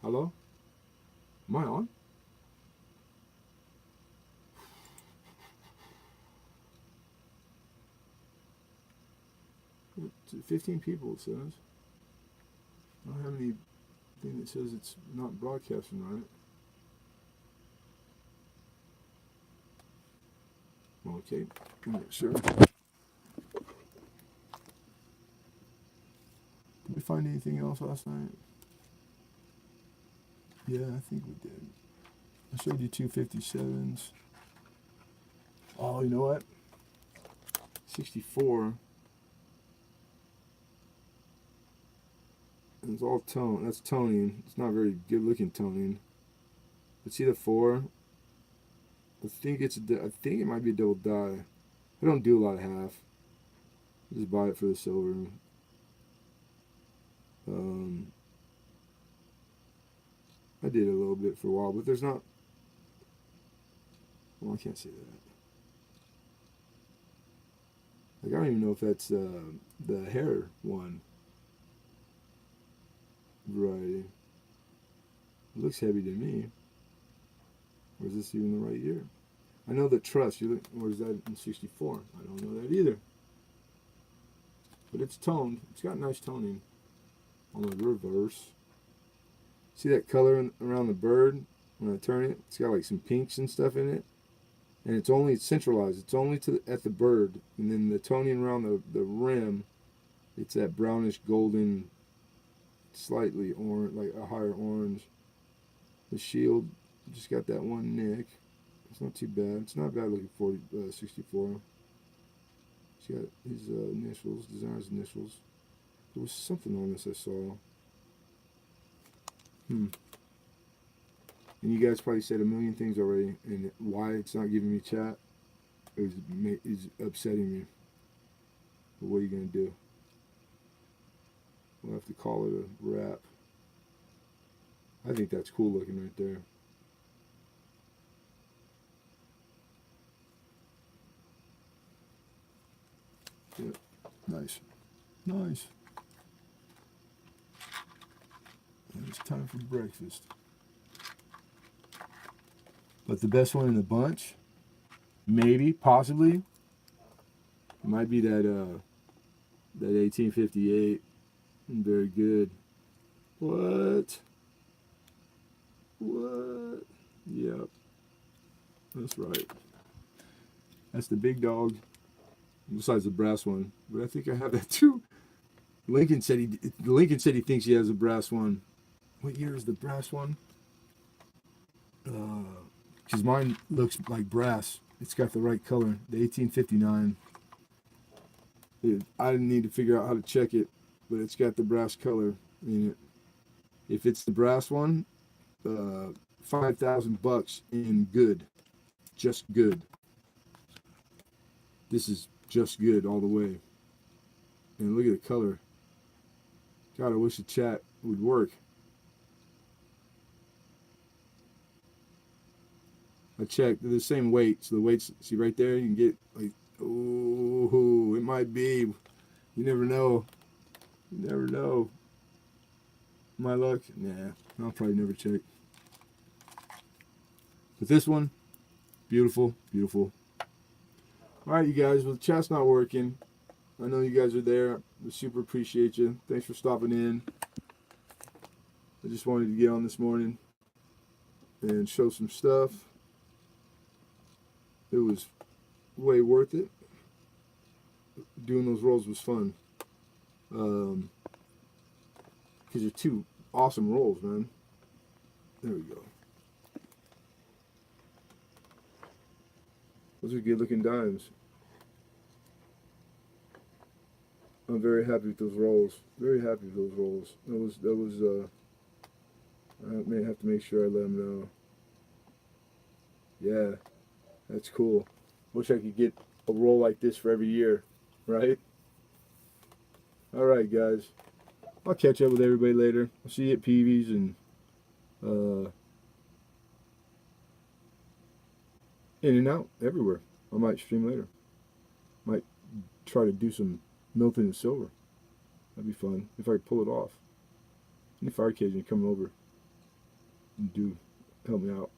Hello? Am I on? 15 people, it says. I don't have anything that says it's not broadcasting right. Okay, sure. Did we find anything else last night? Yeah, I think we did. I showed you 257s. Oh, you know what? 64. It's all tone. That's toning. It's not very good looking toning. But see the 4? I think I think it might be a double die. I don't do a lot of half. I just buy it for the silver. I did a little bit for a while, but there's not. Well, I can't say that. Like, I don't even know if that's the hair one variety. It looks heavy to me. Or is this even the right year? I know that Trust, or is that in 64? I don't know that either. But it's toned. It's got nice toning on the reverse. See that color around the bird when I turn it? It's got like some pinks and stuff in it. And it's centralized. It's only at the bird. And then the toning around the rim, it's that brownish golden, slightly orange, like a higher orange. The shield just got that one nick. It's not too bad. It's not bad looking for 64. He's got his initials, designer's initials. There was something on this I saw. And you guys probably said a million things already, and why it's not giving me chat is upsetting me. But what are you going to do? We'll have to call it a wrap. I think that's cool looking right there. Yeah, nice. Nice. And it's time for breakfast. But the best one in the bunch, maybe, possibly, might be that 1858. Very good. What? What? Yep. That's right. That's the big dog. Besides the brass one, but I think I have that too. Lincoln said he thinks he has a brass one. What year is the brass one? Because mine looks like brass. It's got the right color. The 1859. I didn't need to figure out how to check it, but it's got the brass color in it. If it's the brass one, $5,000 in good, just good. This is just good all the way. And look at the color. God, I wish the chat would work. I checked. They're the same weight. So the weights, see right there, you can get like, oh, it might be. You never know. You never know. My luck? Nah, I'll probably never check. But this one, beautiful, beautiful. All right, you guys. Well, the chat's not working. I know you guys are there. I super appreciate you. Thanks for stopping in. I just wanted to get on this morning and show some stuff. It was way worth it. Doing those rolls was fun. Because they're two awesome rolls, man. There we go. Those are good looking dimes. I'm very happy with those rolls. Very happy with those rolls. That was I may have to make sure I let them know. Yeah, that's cool. Wish I could get a roll like this for every year, right? All right, guys. I'll catch up with everybody later. I'll see you at Peavy's and in and out everywhere. I might stream later. Might try to do some Milton and Silver. That'd be fun if I could pull it off. Any fire occasion coming over and help me out.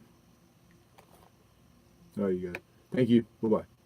All right, you guys. Thank you. Bye bye.